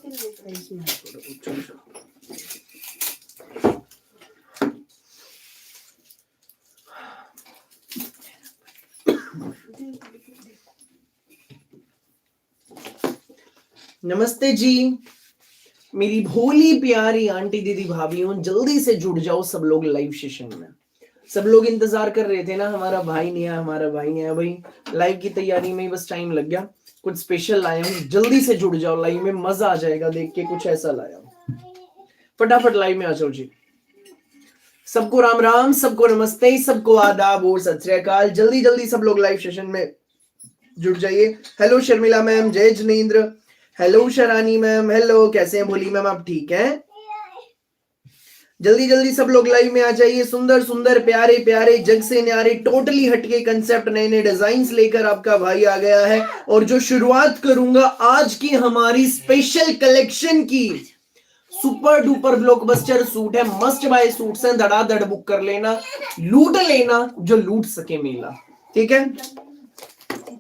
नमस्ते जी, मेरी भोली प्यारी आंटी दीदी भाभीयों, जल्दी से जुड़ जाओ सब लोग लाइव सेशन में। सब लोग इंतजार कर रहे थे ना, हमारा भाई नहीं आया, हमारा भाई नहीं आया। भाई लाइव की तैयारी में ही बस टाइम लग गया। कुछ स्पेशल लाया हूँ, जल्दी से जुड़ जाओ लाइव में, मजा आ जाएगा देख के। कुछ ऐसा लाया हूँ, फटाफट लाइव में आ जाओ जी। सबको राम राम, सबको नमस्ते, सबको आदाब और सत श्री अकाल। जल्दी जल्दी सब लोग लाइव सेशन में जुड़ जाइए। हेलो शर्मिला मैम, जय Janendra, hello Sherani ma'am, hello, कैसे हैं भोली मैम, आप ठीक हैं? जल्दी जल्दी सब लोग लाइव में आ जाइए। सुंदर सुंदर प्यारे प्यारे जग से न्यारे टोटली हटके कंसेप्ट, नए नए डिजाइन्स लेकर आपका भाई आ गया है। और जो शुरुआत करूंगा आज की हमारी स्पेशल कलेक्शन की, सुपर डुपर ब्लॉकबस्टर सूट है, मस्ट बाय सूट्स हैं, धड़ाधड़ बुक कर लेना, लूट लेना जो लूट सके मेला, ठीक है?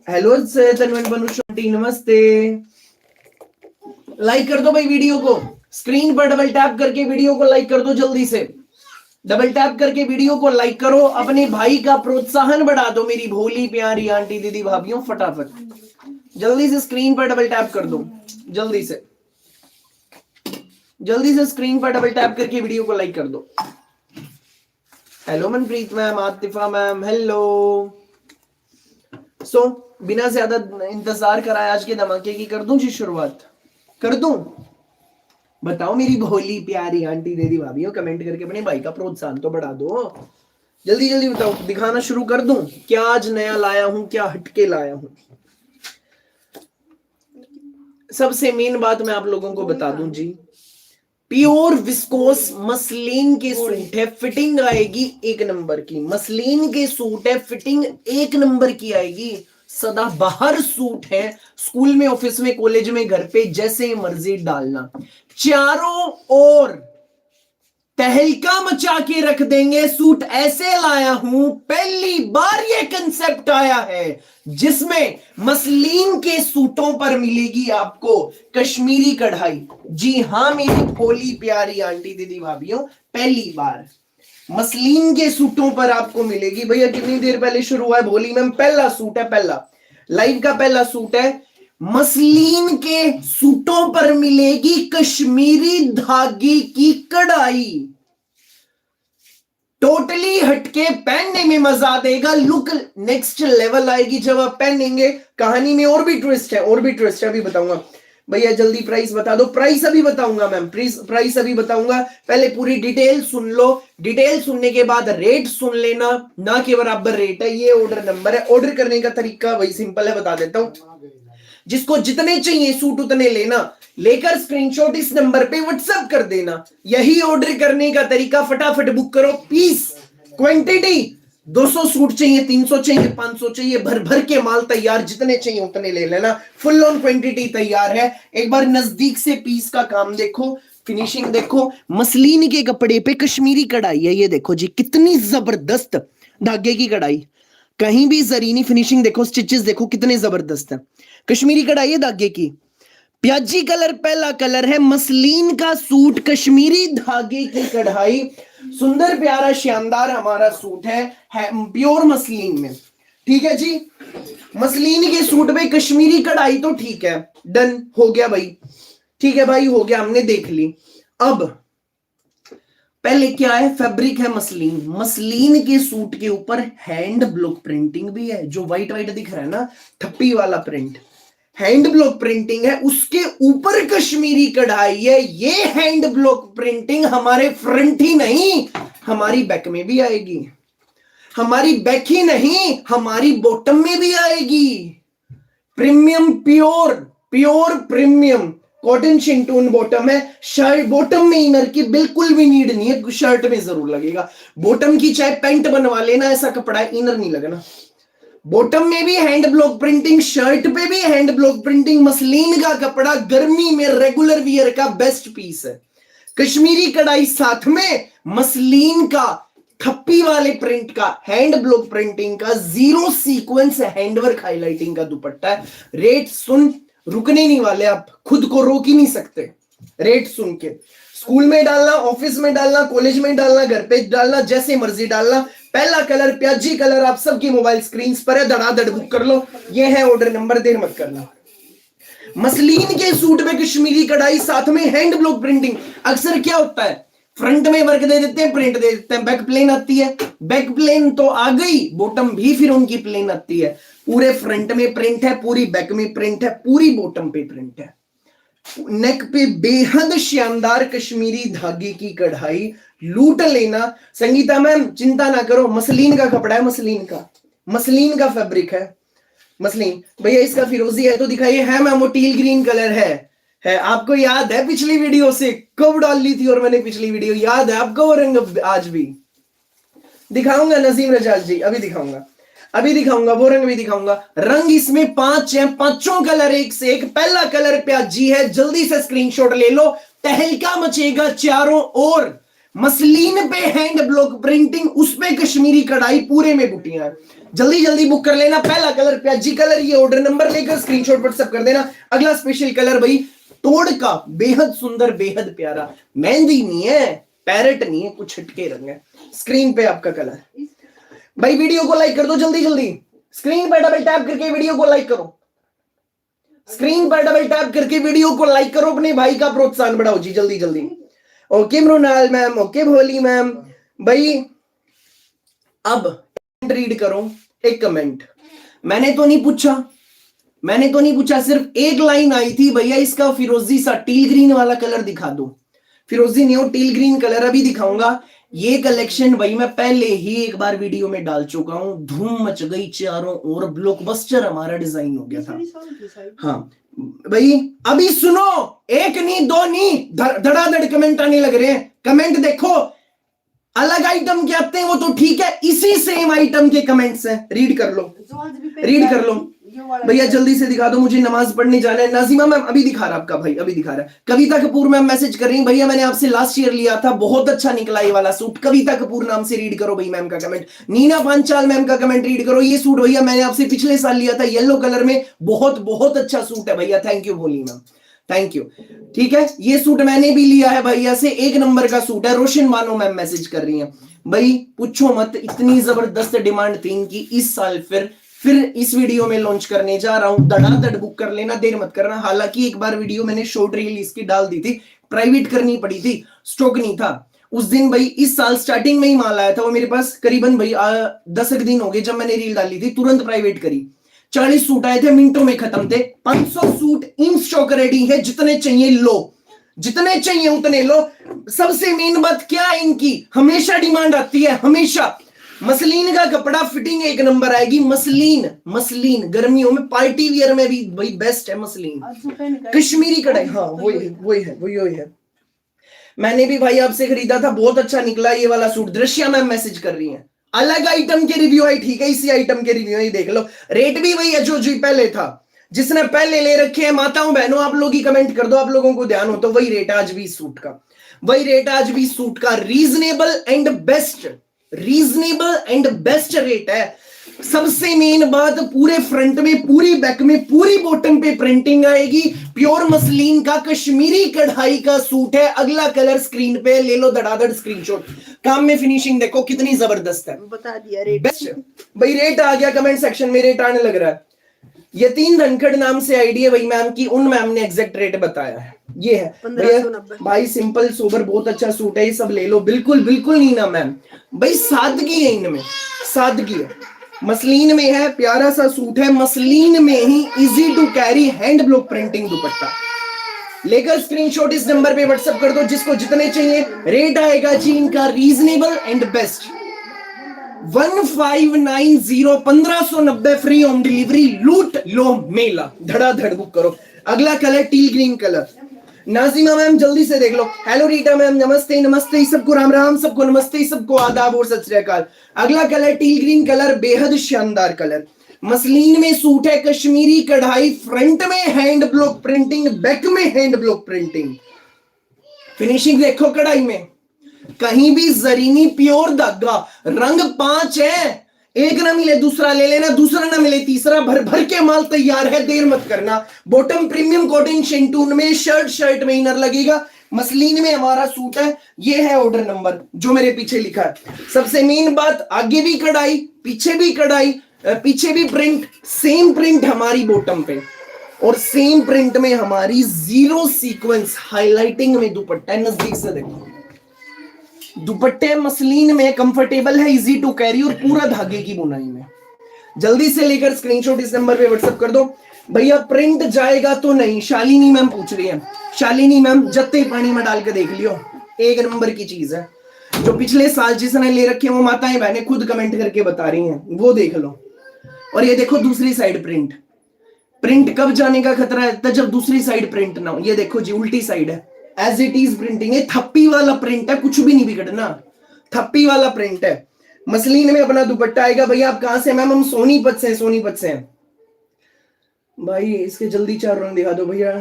हेलो तनवन बनुशांटी, नमस्ते। लाइक कर दो भाई वीडियो को, स्क्रीन पर डबल टैप करके वीडियो को लाइक कर दो, जल्दी से डबल टैप करके वीडियो को लाइक करो, अपने भाई का प्रोत्साहन बढ़ा दो मेरी भोली प्यारी आंटी दीदी भाभीयों। फटाफट जल्दी से स्क्रीन पर डबल टैप कर दो, जल्दी से स्क्रीन पर डबल टैप करके वीडियो को लाइक कर दो। Hello Manpreet ma'am, Atifa ma'am, hello. So बिना ज्यादा इंतजार कराए आज के धमाके की कर दूं जी शुरुआत, कर दूं? बताओ मेरी भोली प्यारी आंटी दीदी भाभीओ, कमेंट करके अपने भाई का प्रोत्साहन तो बढ़ा दो। जल्दी जल्दी बताओ, दिखाना शुरू कर दूं क्या आज नया लाया हूं, क्या हटके लाया हूं? सबसे मेन बात मैं आप लोगों को बता दूं जी, प्योर विस्कोस मसलिन के सूट है, फिटिंग आएगी एक नंबर की। मसलिन के सूट है, फिटिंग एक नंबर की आएगी। सदा बाहर सूट है, स्कूल में, ऑफिस में, कॉलेज में, घर पे, जैसे मर्जी डालना, चारों ओर तहलका मचा के रख देंगे। सूट ऐसे लाया हूं, पहली बार ये कंसेप्ट आया है जिसमें मसलिन के सूटों पर मिलेगी आपको कश्मीरी कढ़ाई। जी हां मेरी भोली प्यारी आंटी दीदी भाभीयों, पहली बार मसलिन के सूटों पर आपको मिलेगी। भैया कितनी देर पहले शुरू हुआ है भोली मैम? पहला सूट है, पहला लाइव का पहला सूट है। मसलिन के सूटों पर मिलेगी कश्मीरी धागे की कढ़ाई, टोटली हटके, पहनने में मजा देगा, लुक नेक्स्ट लेवल आएगी जब आप पहनेंगे। कहानी में और भी ट्विस्ट है, और भी ट्विस्ट है, अभी बताऊंगा। भैया जल्दी प्राइस बता दो। प्राइस अभी बताऊंगा मैम, प्राइस अभी बताऊंगा, पहले पूरी डिटेल सुन लो। डिटेल सुनने के बाद रेट सुन लेना, ना के बराबर रेट है। ये ऑर्डर नंबर है, ऑर्डर करने का तरीका वही सिंपल है, बता देता हूं। जिसको जितने चाहिए सूट उतने लेना, लेकर स्क्रीनशॉट इस नंबर पे व्हाट्सएप कर देना। यही ऑर्डर करने का तरीका, फटाफट बुक करो। पीस क्वांटिटी 200 सूट चाहिए, 300 चाहिए, 500 चाहिए, भर भर के माल तैयार, जितने चाहिए उतने ले लेना। फुल ऑन क्वांटिटी तैयार है। एक बार नजदीक से पीस का काम देखो, फिनिशिंग देखो। मसलिन के कपड़े पे कश्मीरी कढ़ाई है, ये देखो जी कितनी जबरदस्त धागे की कढ़ाई, कहीं भी जरीनी फिनिशिंग देखो, स्टिचेस देखो कितने जबरदस्त है। कश्मीरी कढ़ाई है धागे की, प्याजी कलर पहला कलर है। मसलिन का सूट, कश्मीरी धागे की कढ़ाई, सुंदर प्यारा शानदार हमारा सूट है प्योर मसलिन में, ठीक है जी। मसलिन के सूट पे कश्मीरी कढ़ाई तो ठीक है, डन हो गया भाई, ठीक है भाई, हो गया, हमने देख ली। अब पहले क्या है, फैब्रिक है मसलिन। मसलिन के सूट के ऊपर हैंड ब्लॉक प्रिंटिंग भी है, जो व्हाइट व्हाइट दिख रहा है ना, थप्पी वाला प्रिंट, हैंड ब्लॉक प्रिंटिंग है। उसके ऊपर कश्मीरी कढ़ाई है। ये हैंड ब्लॉक प्रिंटिंग हमारे फ्रंट ही नहीं, हमारी बैक में भी आएगी। हमारी बैक ही नहीं, हमारी बॉटम में भी आएगी। Premium, pure premium cotton shantoon bottom है। शर्ट बॉटम में इनर की बिल्कुल भी नीड नहीं है, शर्ट में जरूर लगेगा। बॉटम की चाहे पैंट बनवा लेना, ऐसा कपड़ा है, इनर नहीं लगना। बॉटम में भी हैंड ब्लॉक प्रिंटिंग, शर्ट पे भी हैंड ब्लॉक प्रिंटिंग। मसलिन का कपड़ा गर्मी में रेगुलर वियर का बेस्ट पीस है। कश्मीरी कढ़ाई साथ में, मसलिन का थप्पी वाले प्रिंट का, हैंड ब्लॉक प्रिंटिंग का, जीरो सीक्वेंस हैंडवर्क हाईलाइटिंग का दुपट्टा है। रेट सुन, रुकने नहीं वाले, आप खुद को रोक ही नहीं सकते। रेट सुन के। स्कूल में डालना, ऑफिस में डालना, कॉलेज में डालना, घर पे डालना, जैसे मर्जी डालना। पहला कलर प्याजी कलर आप सबकी मोबाइल स्क्रीन पर है, धड़ाधड़ बुक कर लो। ये है ऑर्डर नंबर, देर मत करना। मसलीन के सूट में कश्मीरी कढ़ाई, साथ में हैंड ब्लॉक प्रिंटिंग। अक्सर क्या होता है, फ्रंट में वर्क दे देते हैं, प्रिंट दे देते हैं, बैक प्लेन आती है। बैक प्लेन तो आ गई, बॉटम भी फिर उनकी प्लेन आती है। पूरे फ्रंट में प्रिंट है, पूरी बैक में प्रिंट है, पूरी बॉटम पे प्रिंट है। नेक पे बेहद शानदार कश्मीरी धागे की कढ़ाई, लूट लेना। संगीता मैम चिंता ना करो, मसलीन का कपड़ा है, मसलीन का फैब्रिक है, मसलीन। भैया इसका फिरोजी है तो दिखाइए। है मैम, वो टील ग्रीन कलर है। आपको याद है पिछली वीडियो से कब डाल ली थी और मैंने पिछली वीडियो, याद है आपको वो रंग? आज भी दिखाऊंगा नजीम रजाक जी, अभी दिखाऊंगा वो रंग भी दिखाऊंगा। रंग इसमें 5 है, पांचों कलर एक से एक। पहला कलर प्याजी है, जल्दी से स्क्रीनशॉट ले लो, तहलका मचेगा चारों ओर। मसलीन पे हैंड ब्लॉक प्रिंटिंग, उस पे कश्मीरी कढ़ाई, पूरे में बुटियां। जल्दी जल्दी बुक कर लेना। पहला कलर प्याजी कलर, ये ऑर्डर नंबर लेकर स्क्रीनशॉट व्हाट्सएप कर देना। अगला स्पेशल कलर भाई तोड़ का, बेहद सुंदर, बेहद प्यारा। मेहंदी नहीं है, पैरेट नहीं है, कुछ हटके रंग है। स्क्रीन पे आपका कलर भाई। वीडियो को लाइक कर दो जल्दी जल्दी, स्क्रीन पर डबल टैप करके वीडियो को लाइक करो। स्क्रीन पर डबल टैप करके वीडियो को लाइक करो, अपने भाई का प्रोत्साहन बढ़ाओ जी, जल्दी जल्दी। ओके मृणाल मैम, ओके भोली मैम। भाई अब रीड करो एक कमेंट। मैंने तो नहीं पूछा, सिर्फ एक लाइन आई थी, भैया इसका फिरोजी सा टील ग्रीन वाला कलर दिखा दो। फिरोजी नहीं हो, टील ग्रीन कलर अभी दिखाऊंगा। ये कलेक्शन भाई मैं पहले ही एक बार वीडियो में डाल चुका हूं, धूम मच गई चारों ओर, ब्लॉकबस्टर हमारा डिजाइन हो गया था। हाँ भाई अभी सुनो, एक नहीं दो नहीं, धड़ाधड़ कमेंट आने लग रहे हैं। कमेंट देखो, अलग आइटम के आते हैं वो तो ठीक है, इसी सेम आइटम के कमेंट्स हैं, रीड कर लो भैया, जल्दी से दिखा दो, मुझे नमाज पढ़ने जाना है। नाजिमा मैम अभी दिखा रहा आपका भाई, अभी दिखा रहा है। कविता कपूर मैम मैसेज कर रही है, भैया मैंने आपसे लास्ट ईयर लिया था, बहुत अच्छा निकला ये वाला सूट। कविता कपूर नाम से रीड करो भाई मैम का कमेंट। नीना पांचाल मैम का कमेंट रीड करो। ये सूट भैया मैंने आपसे पिछले साल लिया था, येलो कलर में, बहुत बहुत अच्छा सूट है भैया, थैंक यू भोली मैम, थैंक यू। ठीक है, ये सूट मैंने भी लिया है भैया से, 1 नंबर का सूट है। रोशन बानो मैम मैसेज कर रही है। भाई पूछो मत, इतनी जबरदस्त डिमांड थी इनकी, इस साल फिर इस वीडियो में लॉन्च करने जा रहा हूं। धड़ाधड़ बुक कर लेना, देर मत करना। हालांकि एक बार वीडियो मैंने शॉर्ट रील इसकी डाल दी थी, प्राइवेट करनी पड़ी थी, स्टॉक नहीं था उस दिन भाई। इस साल स्टार्टिंग में ही माल आया था वो मेरे पास, करीबन भाई 10 दिन हो गए जब मैंने रील डाली थी, तुरंत प्राइवेट करी। 40 सूट आए थे, मिनटों में खत्म थे। 500 सूट इन स्टॉक रेडी है, जितने चाहिए लो, जितने चाहिए उतने लो। सबसे मेन बात क्या है इनकी, हमेशा डिमांड आती है, हमेशा। मसलीन का कपड़ा, फिटिंग 1 नंबर आएगी। मसलीन गर्मियों में पार्टी वियर में भी भाई बेस्ट है मसलीन। कश्मीरी कढ़ाई, हाँ वही है। मैंने भी भाई आपसे खरीदा था, बहुत अच्छा निकला ये वाला सूट। दृश्या मैम मैसेज कर रही है, अलग आइटम के रिव्यू है, ठीक है, इसी आइटम के रिव्यू ही देख लो। रेट भी वही है जो जी पहले था, जिसने पहले ले रखे हैं। माताओं बहनों आप लोग ही कमेंट कर दो, आप लोगों को ध्यान हो तो वही रेट आज भी सूट का, रीजनेबल एंड बेस्ट रेट है। सबसे मेन बात, पूरे फ्रंट में, पूरी बैक में, पूरी बॉटम पे प्रिंटिंग आएगी। प्योर मसलीन का कश्मीरी कढ़ाई का सूट है। अगला कलर स्क्रीन पे ले लो, धड़ाधड़ स्क्रीनशॉट। काम में फिनिशिंग देखो कितनी जबरदस्त है, बता दिया रेट बेस्ट भाई। रेट आ गया कमेंट सेक्शन में, रेट आने लग रहा है। यतीन धनखड़ नाम से आईडी है भाई मैम की, उन मैम ने एग्जैक्ट रेट बताया है। ये है भाई, सिंपल सोबर बहुत अच्छा सूट है, ये सब ले लो। बिल्कुल नहीं ना मैम, भाई सादगी है इनमें, सादगी है। मसलीन में है, प्यारा सा सूट है, मसलीन में ही, easy to carry, hand block printing dupatta. लेकर स्क्रीनशॉट इस नंबर पे व्हाट्सएप कर दो, जिसको जितने चाहिए। रेट आएगा जी इनका reasonable and best, 1590, 1590 free home delivery. लूट लो मेला, धड़ाधड़ बुक करो। अगला colour till green colour. Nazima ma'am जल्दी से देख लो। हेलो रीटा मैम, नमस्ते, सबको राम राम, सबको नमस्ते, सबको आदाब और सत श्री अकाल। अगला कलर टील ग्रीन कलर, बेहद शानदार कलर। मसलीन में सूट है, कश्मीरी कढ़ाई, फ्रंट में हैंड ब्लॉक प्रिंटिंग, बैक में हैंड ब्लॉक प्रिंटिंग। फिनिशिंग देखो कढ़ाई में, कहीं भी जरीनी, प्योर धागा। रंग 5 है, एक ना मिले दूसरा ले लेना, दूसरा ना मिले तीसरा, भर भर के माल तैयार है, देर मत करना। बॉटम प्रीमियम कॉटन शेंटून में, शर्ट में इनर लगेगा, मसलिन में हमारा सूट है। ये है ऑर्डर नंबर जो मेरे पीछे लिखा है। सबसे मेन बात, आगे भी कढ़ाई, पीछे भी कढ़ाई, पीछे भी प्रिंट, सेम प्रिंट हमारी बॉटम पे, और सेम प्रिंट में हमारी जीरो सीक्वेंस हाइलाइटिंग में दुपट्टा है। नजदीक से देखो, दुपट्टे मसलिन में, कंफर्टेबल है, इजी टू कैरी, और पूरा धागे की बुनाई में। जल्दी से लेकर स्क्रीनशॉट इस नंबर पे व्हाट्सएप कर दो। भैया प्रिंट जाएगा तो नहीं, शालिनी मैम पूछ रही है। शालिनी मैम जत्ते पानी में डाल के देख लियो, एक नंबर की चीज है। जो पिछले साल जिसने ले रखे वो माताएं बहनें खुद कमेंट करके बता रही हैं, वो देख लो। और ये देखो दूसरी साइड प्रिंट, प्रिंट कब जाने का खतरा है? जब दूसरी साइड प्रिंट ना हो। ये देखो जी, उल्टी साइड है, एज इट इज प्रिंटिंग है, थप्पी वाला प्रिंट है, कुछ भी नहीं बिगड़ना, थप्पी वाला प्रिंट है। मसलिन में अपना दुपट्टा आएगा। भैया आप कहां से? मैम हम सोनीपत से हैं, सोनीपत से हैं। भाई इसके जल्दी 4 रंग दिखा दो भैया।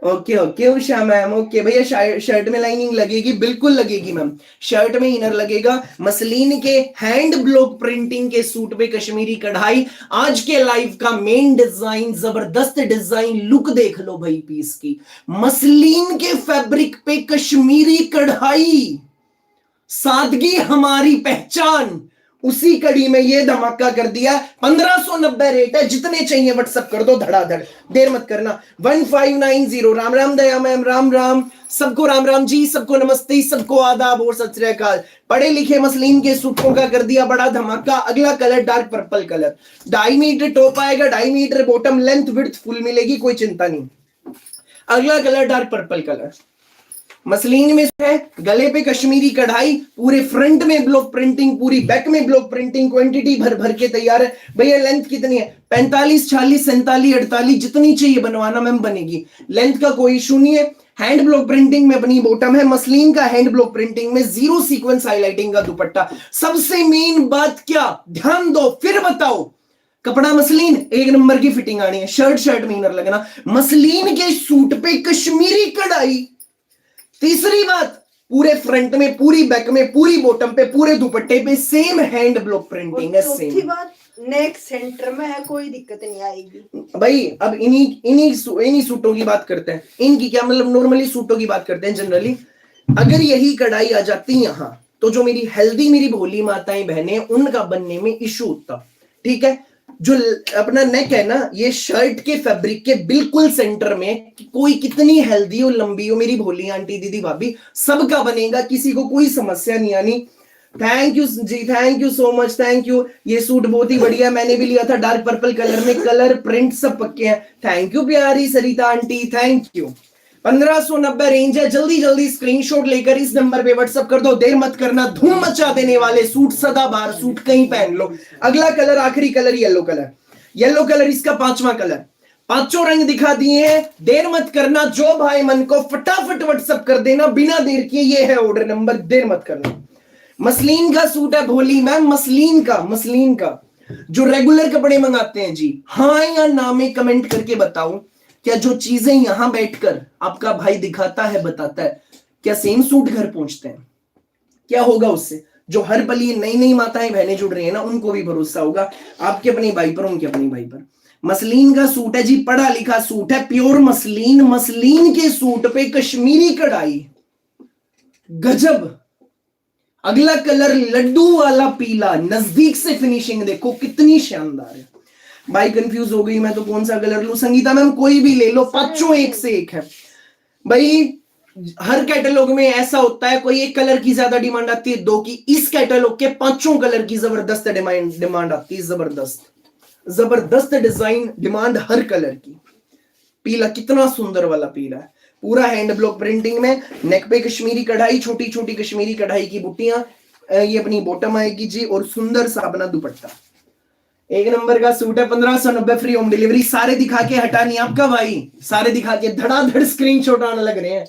Okay okay Usha ma'am, okay भैया। शर्ट में लाइनिंग लगेगी, बिल्कुल लगेगी मैम, शर्ट में इनर लगेगा। मसलिन के हैंड ब्लॉक प्रिंटिंग के सूट पे कश्मीरी कढ़ाई, आज के लाइव का मेन डिजाइन, जबरदस्त डिजाइन, लुक देख लो भाई पीस की। मसलिन के फैब्रिक पे कश्मीरी कढ़ाई, सादगी हमारी पहचान, उसी कड़ी में ये धमाका कर दिया। 1590 रेट है, जितने चाहिए व्हाट्सएप कर दो धड़ाधड़, देर मत करना। 1590। राम राम दया मैम, राम राम सबको, राम राम जी सबको, नमस्ते सबको, आदाब और सत श्री अकाल। पढ़े लिखे मसलिन के सूटों का कर दिया बड़ा धमाका। अगला colour dark purple colour, 2.5 metre top आएगा, 2.5 metre bottom, length width full मिलेगी, कोई चिंता नहीं। अगला colour dark purple colour, muslin में है, गले पे कश्मीरी कढ़ाई, पूरे फ्रंट में ब्लॉक प्रिंटिंग, पूरी बैक में ब्लॉक प्रिंटिंग, क्वांटिटी भर भर के तैयार है। भैया लेंथ कितनी है? 45, 46, 47, 48, जितनी चाहिए बनवाना मैम बनेगी, लेंथ का कोई इशू नहीं है। हैंड ब्लॉक प्रिंटिंग में बनी बॉटम है, मसलिन का हैंड ब्लॉक प्रिंटिंग में, जीरो सीक्वेंस हाईलाइटिंग का दुपट्टा। सबसे मेन बात क्या, ध्यान दो फिर बताओ, कपड़ा मसलिन, एक नंबर की फिटिंग आनी है, शर्ट में इनर लगना। मसलिन के सूट पे कश्मीरी कढ़ाई। तीसरी बात, पूरे फ्रंट में, पूरी बैक में, पूरी बॉटम पे, पूरे दुपट्टे पे सेम हैंड ब्लॉक प्रिंटिंग है। चौथी बात, नेक सेंटर में है, कोई दिक्कत नहीं आएगी। भाई अब इन्हीं सूटों की बात करते हैं। इनकी क्या मतलब, नॉर्मली सूटों की बात करते हैं जनरली। अगर यही कढ़ाई आ जाती यहां, तो जो मेरी हेल्दी, मेरी भोली माताएं बहनें, उनका बनने में इशू होता। ठीक है, जो अपना नेक है ना, ये शर्ट के फैब्रिक के बिल्कुल सेंटर में, कोई कितनी हेल्दी हो, लंबी हो, मेरी भोली आंटी दीदी भाभी, सबका बनेगा, किसी को कोई समस्या नहीं आनी। थैंक यू जी, thank you so much, thank you. ये सूट बहुत ही बढ़िया, मैंने भी लिया था डार्क पर्पल कलर में, कलर प्रिंट सब पक्के हैं। थैंक यू प्यारी Sarita aunty, thank you. 1590 range है, जल्दी जल्दी स्क्रीनशॉट लेकर इस नंबर पे व्हाट्सएप कर दो, देर मत करना। धूम मचा देने वाले सूट, सदाबहार सूट, कहीं पहन लो। अगला कलर, आखिरी colour, yellow colour. Yellow colour इसका 5वां कलर, 5 रंग दिखा दिए हैं, देर मत करना। जो भाई मन को फटाफट व्हाट्सएप कर देना बिना देर के। ये है ऑर्डर नंबर, देर मत करना। मसलिन का सूट है भोली मैम, मसलिन का जो रेगुलर कपड़े मंगाते हैं जी, हाँ या ना में कमेंट करके बताओ, क्या जो चीजें यहां बैठकर आपका भाई दिखाता है, बताता है, क्या सेम सूट घर पहुंचते हैं? क्या होगा उससे? जो हर पल ये नई नई माताएं बहनें जुड़ रही है ना, उनको भी भरोसा होगा आपके अपने भाई पर, उनके अपने भाई पर। मसलिन का सूट है जी, पढ़ा लिखा सूट है, प्योर मसलिन। मसलिन के सूट पे कश्मीरी कढ़ाई, गजब। अगला कलर लड्डू वाला पीला, नजदीक से फिनिशिंग देखो कितनी शानदार है। भाई कंफ्यूज हो गई मैं तो, कौन सा कलर लूं? संगीता मैम कोई भी ले लो, 5 एक से एक है भाई। हर कैटलॉग में ऐसा होता है, कोई एक कलर की ज्यादा डिमांड आती है, 2 की। इस कैटलॉग के 5 कलर की जबरदस्त डिमांड आती है, जबरदस्त डिजाइन, डिमांड हर कलर की। पीला कितना सुंदर वाला पीला है, पूरा हैंड ब्लॉक प्रिंटिंग में, नेक पे कश्मीरी कढ़ाई, छोटी छोटी कश्मीरी कढ़ाई की बुट्टियां, ये अपनी बॉटम आएगी जी, और सुंदर सा अपना दुपट्टा। एक नंबर का सूट है, 1590 फ्री होम डिलीवरी। सारे दिखा के हटा नहीं आपका भाई, सारे दिखा के धड़ाधड़ स्क्रीनशॉट आने लग रहे हैं।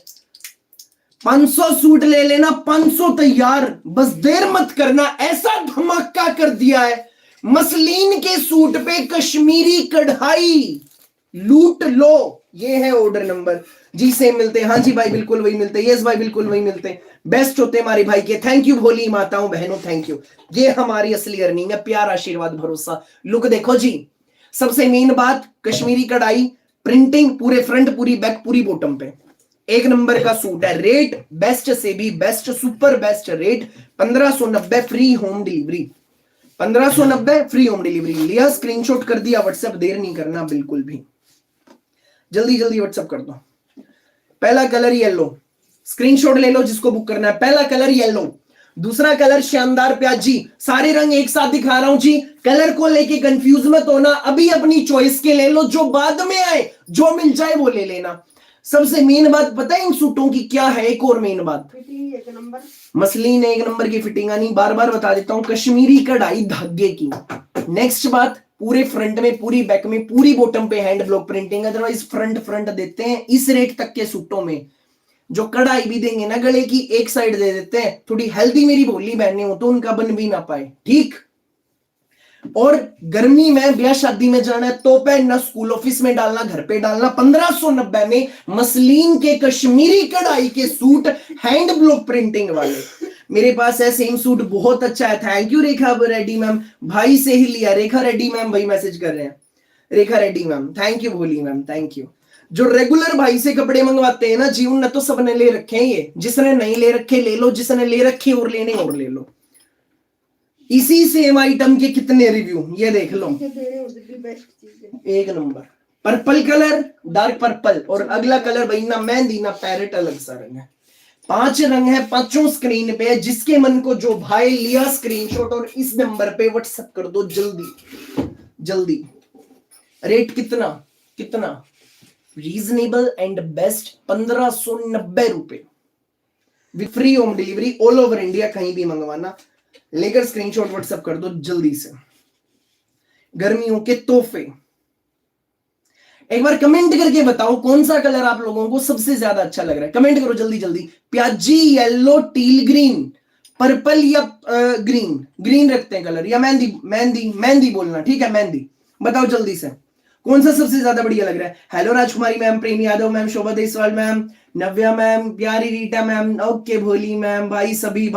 500 सूट ले लेना, 500 तैयार, बस देर मत करना। ऐसा धमाका कर दिया है, मसलिन के सूट पे कश्मीरी कढ़ाई, लूट लो। ये है ऑर्डर नंबर जी, सेम मिलते हैं। हाँ जी भाई बिल्कुल वही मिलते हैं, यस भाई बिल्कुल वही मिलते हैं, बेस्ट होते हैं हमारे भाई के। थैंक यू भोली माताओं बहनों, थैंक यू। ये हमारी असली अर्निंग है, प्यार आशीर्वाद भरोसा। लुक देखो जी, सबसे मेन बात कश्मीरी कढ़ाई प्रिंटिंग, पूरे फ्रंट पूरी बैक पूरी बॉटम पे एक नंबर का सूट है। रेट बेस्ट से भी best, super best rate 1590 free home delivery, 1590 free home delivery. लिया स्क्रीनशॉट कर दिया व्हाट्सएप, देर नहीं करना बिल्कुल भी, जल्दी जल्दी व्हाट्सएप कर दो। पहला कलर येलो, स्क्रीनशॉट ले लो जिसको बुक करना है। पहला कलर येलो, दूसरा कलर शानदार प्याजी, सारे रंग एक साथ दिखा रहा हूं जी, कलर को लेके कंफ्यूज मत होना, अभी अपनी चॉइस के ले लो, जो बाद में आए जो मिल जाए वो ले लेना। सबसे मेन बात पता है इन सूटों की क्या है, एक और मेन बात, फिटिंग एक नंबर, मसलिन एक नंबर की फिटिंग आनी, बार बार बता देता हूं, कश्मीरी कढ़ाई धागे की। नेक्स्ट बात, पूरे फ्रंट में पूरी बैक में पूरी बॉटम पे hand block printing, otherwise front front देते हैं इस रेट तक के सूटों में। जो कढ़ाई भी देंगे ना गले की एक साइड दे देते हैं, थोड़ी हेल्दी मेरी बोली बहने हो तो उनका बन भी ना पाए, ठीक। और गर्मी में ब्याह शादी में जाना है तो पहनना, स्कूल ऑफिस में डालना, घर पे डालना। 1590 में मसलिन के कश्मीरी कढ़ाई के सूट हैंड ब्लॉक प्रिंटिंग वाले मेरे पास है। सेम सूट बहुत अच्छा है, thank you Rekha Reddy ma'am, भाई से ही लिया। रेखा रेड्डी मैम भाई मैसेज कर रहे हैं, रेखा रेड्डी मैम थैंक यू भोली मैम, थैंक यू। जो रेगुलर भाई से कपड़े मंगवाते हैं ना जी, उन तो सबने ले रखे हैं ये, जिसने नहीं ले रखे ले लो, जिसने ले रखे और लेने और ले लो। इसी सेम आइटम के कितने रिव्यू ये देख लो, एक number. Purple colour, dark purple, और अगला कलर भाई ना मेहंदी ना पैरेट, अलग सा रंग है। 5 रंग है, पांचों स्क्रीन पे है, जिसके मन को जो भाई लिया स्क्रीनशॉट और इस नंबर पे व्हाट्सएप कर दो जल्दी जल्दी। रेट कितना कितना रीजनेबल एंड बेस्ट, 1590 रुपए with free home delivery all over India, कहीं भी मंगवाना। लेकर स्क्रीनशॉट व्हाट्सएप कर दो जल्दी से। गर्मियों के तोहफे, एक बार कमेंट करके बताओ कौन सा कलर आप लोगों को सबसे ज्यादा अच्छा लग रहा है, कमेंट करो जल्दी जल्दी। प्याजी, येलो, टील ग्रीन, पर्पल या ग्रीन, ग्रीन रखते हैं कलर, या मेहंदी मेहंदी मेहंदी बोलना, ठीक है मेहंदी। बताओ जल्दी से कौन सा सबसे ज्यादा बढ़िया लग रहा है। हेलो राजकुमारी मैम, प्रेम यादव मैम, शोभा देसवाल मैम, नव्या मैम, प्यारी रीटा मैम, ओके भोली मैम, भाई सभी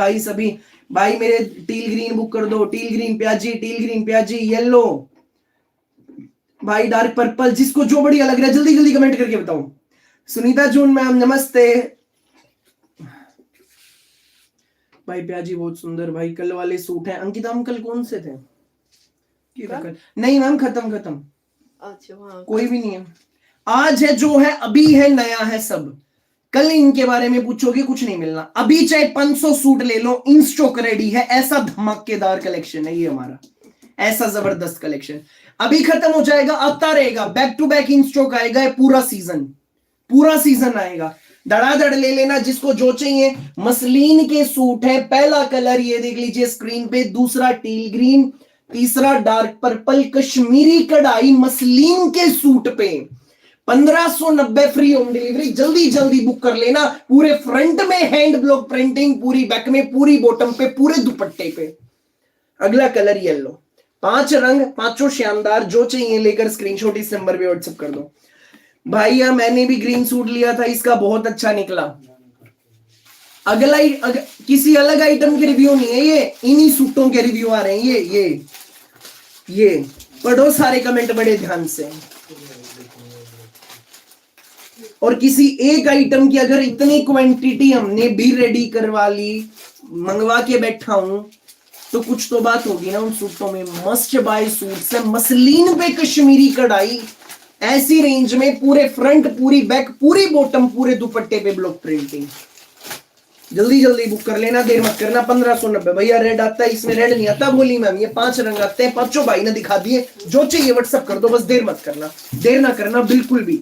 भाई मेरे टील ग्रीन बुक कर दो, टील ग्रीन प्याजी, टील ग्रीन प्याजी, येलो भाई, डार्क पर्पल, जिसको जो बढ़िया लग रहा है जल्दी जल्दी कमेंट करके बताओ। सुनीता जून मैम नमस्ते भाई, प्याजी बहुत सुंदर भाई, कल वाले सूट हैं। अंकिता हम कल कौन से थे, नहीं मैम खत्म अच्छा, हाँ, कोई भी नहीं है, आज है जो है अभी है, नया है सब। कल इनके बारे में पूछोगे कुछ नहीं मिलना, अभी चाहे 500 सूट ले लो, इन स्टॉक रेडी है। ऐसा धमाकेदार कलेक्शन है ये हमारा, ऐसा जबरदस्त कलेक्शन। अभी खत्म हो जाएगा, आता रहेगा, back to back in stock आएगा, पूरा सीजन आएगा, धड़ाधड़ ले लेना जिसको जो चाहिए। मसलिन के सूट है, पहला कलर ये देख लीजिए स्क्रीन पे, दूसरा टील ग्रीन, तीसरा डार्क पर्पल, कश्मीरी कढ़ाई मसलिन के सूट पे 1590 फ्री होम डिलीवरी, जल्दी जल्दी बुक कर लेना। पूरे फ्रंट में हैंड ब्लॉक प्रिंटिंग, पूरी बैक में, पूरी बॉटम पे, पूरे दुपट्टे पे। अगला कलर येलो, 5 रंग, पांचों शानदार, जो चाहिए लेकर स्क्रीनशॉट इस नंबर पे व्हाट्सएप कर दो। भैया मैंने भी ग्रीन सूट लिया था, इसका बहुत अच्छा निकला। अगला किसी अलग आइटम के रिव्यू नहीं है ये, इन्हीं सूटों के रिव्यू आ रहे हैं। ये पढ़ो सारे कमेंट बड़े ध्यान से। और किसी एक आइटम की अगर इतनी क्वांटिटी हमने भी रेडी करवा ली, मंगवा के बैठा हूं, तो कुछ तो बात होगी ना उन सूटों में। मस्ट बाय सूट्स है, मसलिन पे कश्मीरी कढ़ाई, ऐसी रेंज में, पूरे फ्रंट पूरी बैक पूरी बॉटम पूरे दुपट्टे पे ब्लॉक प्रिंटिंग। जल्दी जल्दी बुक कर लेना, देर मत करना। 1590 भैया, रेड आता है इसमें, रेड नहीं आता बोली मैम, ये 5 रंग आते हैं, पांचों भाई ने दिखा दिए, जो चाहिए व्हाट्सएप कर दो, बस देर मत करना, देर ना करना बिल्कुल भी।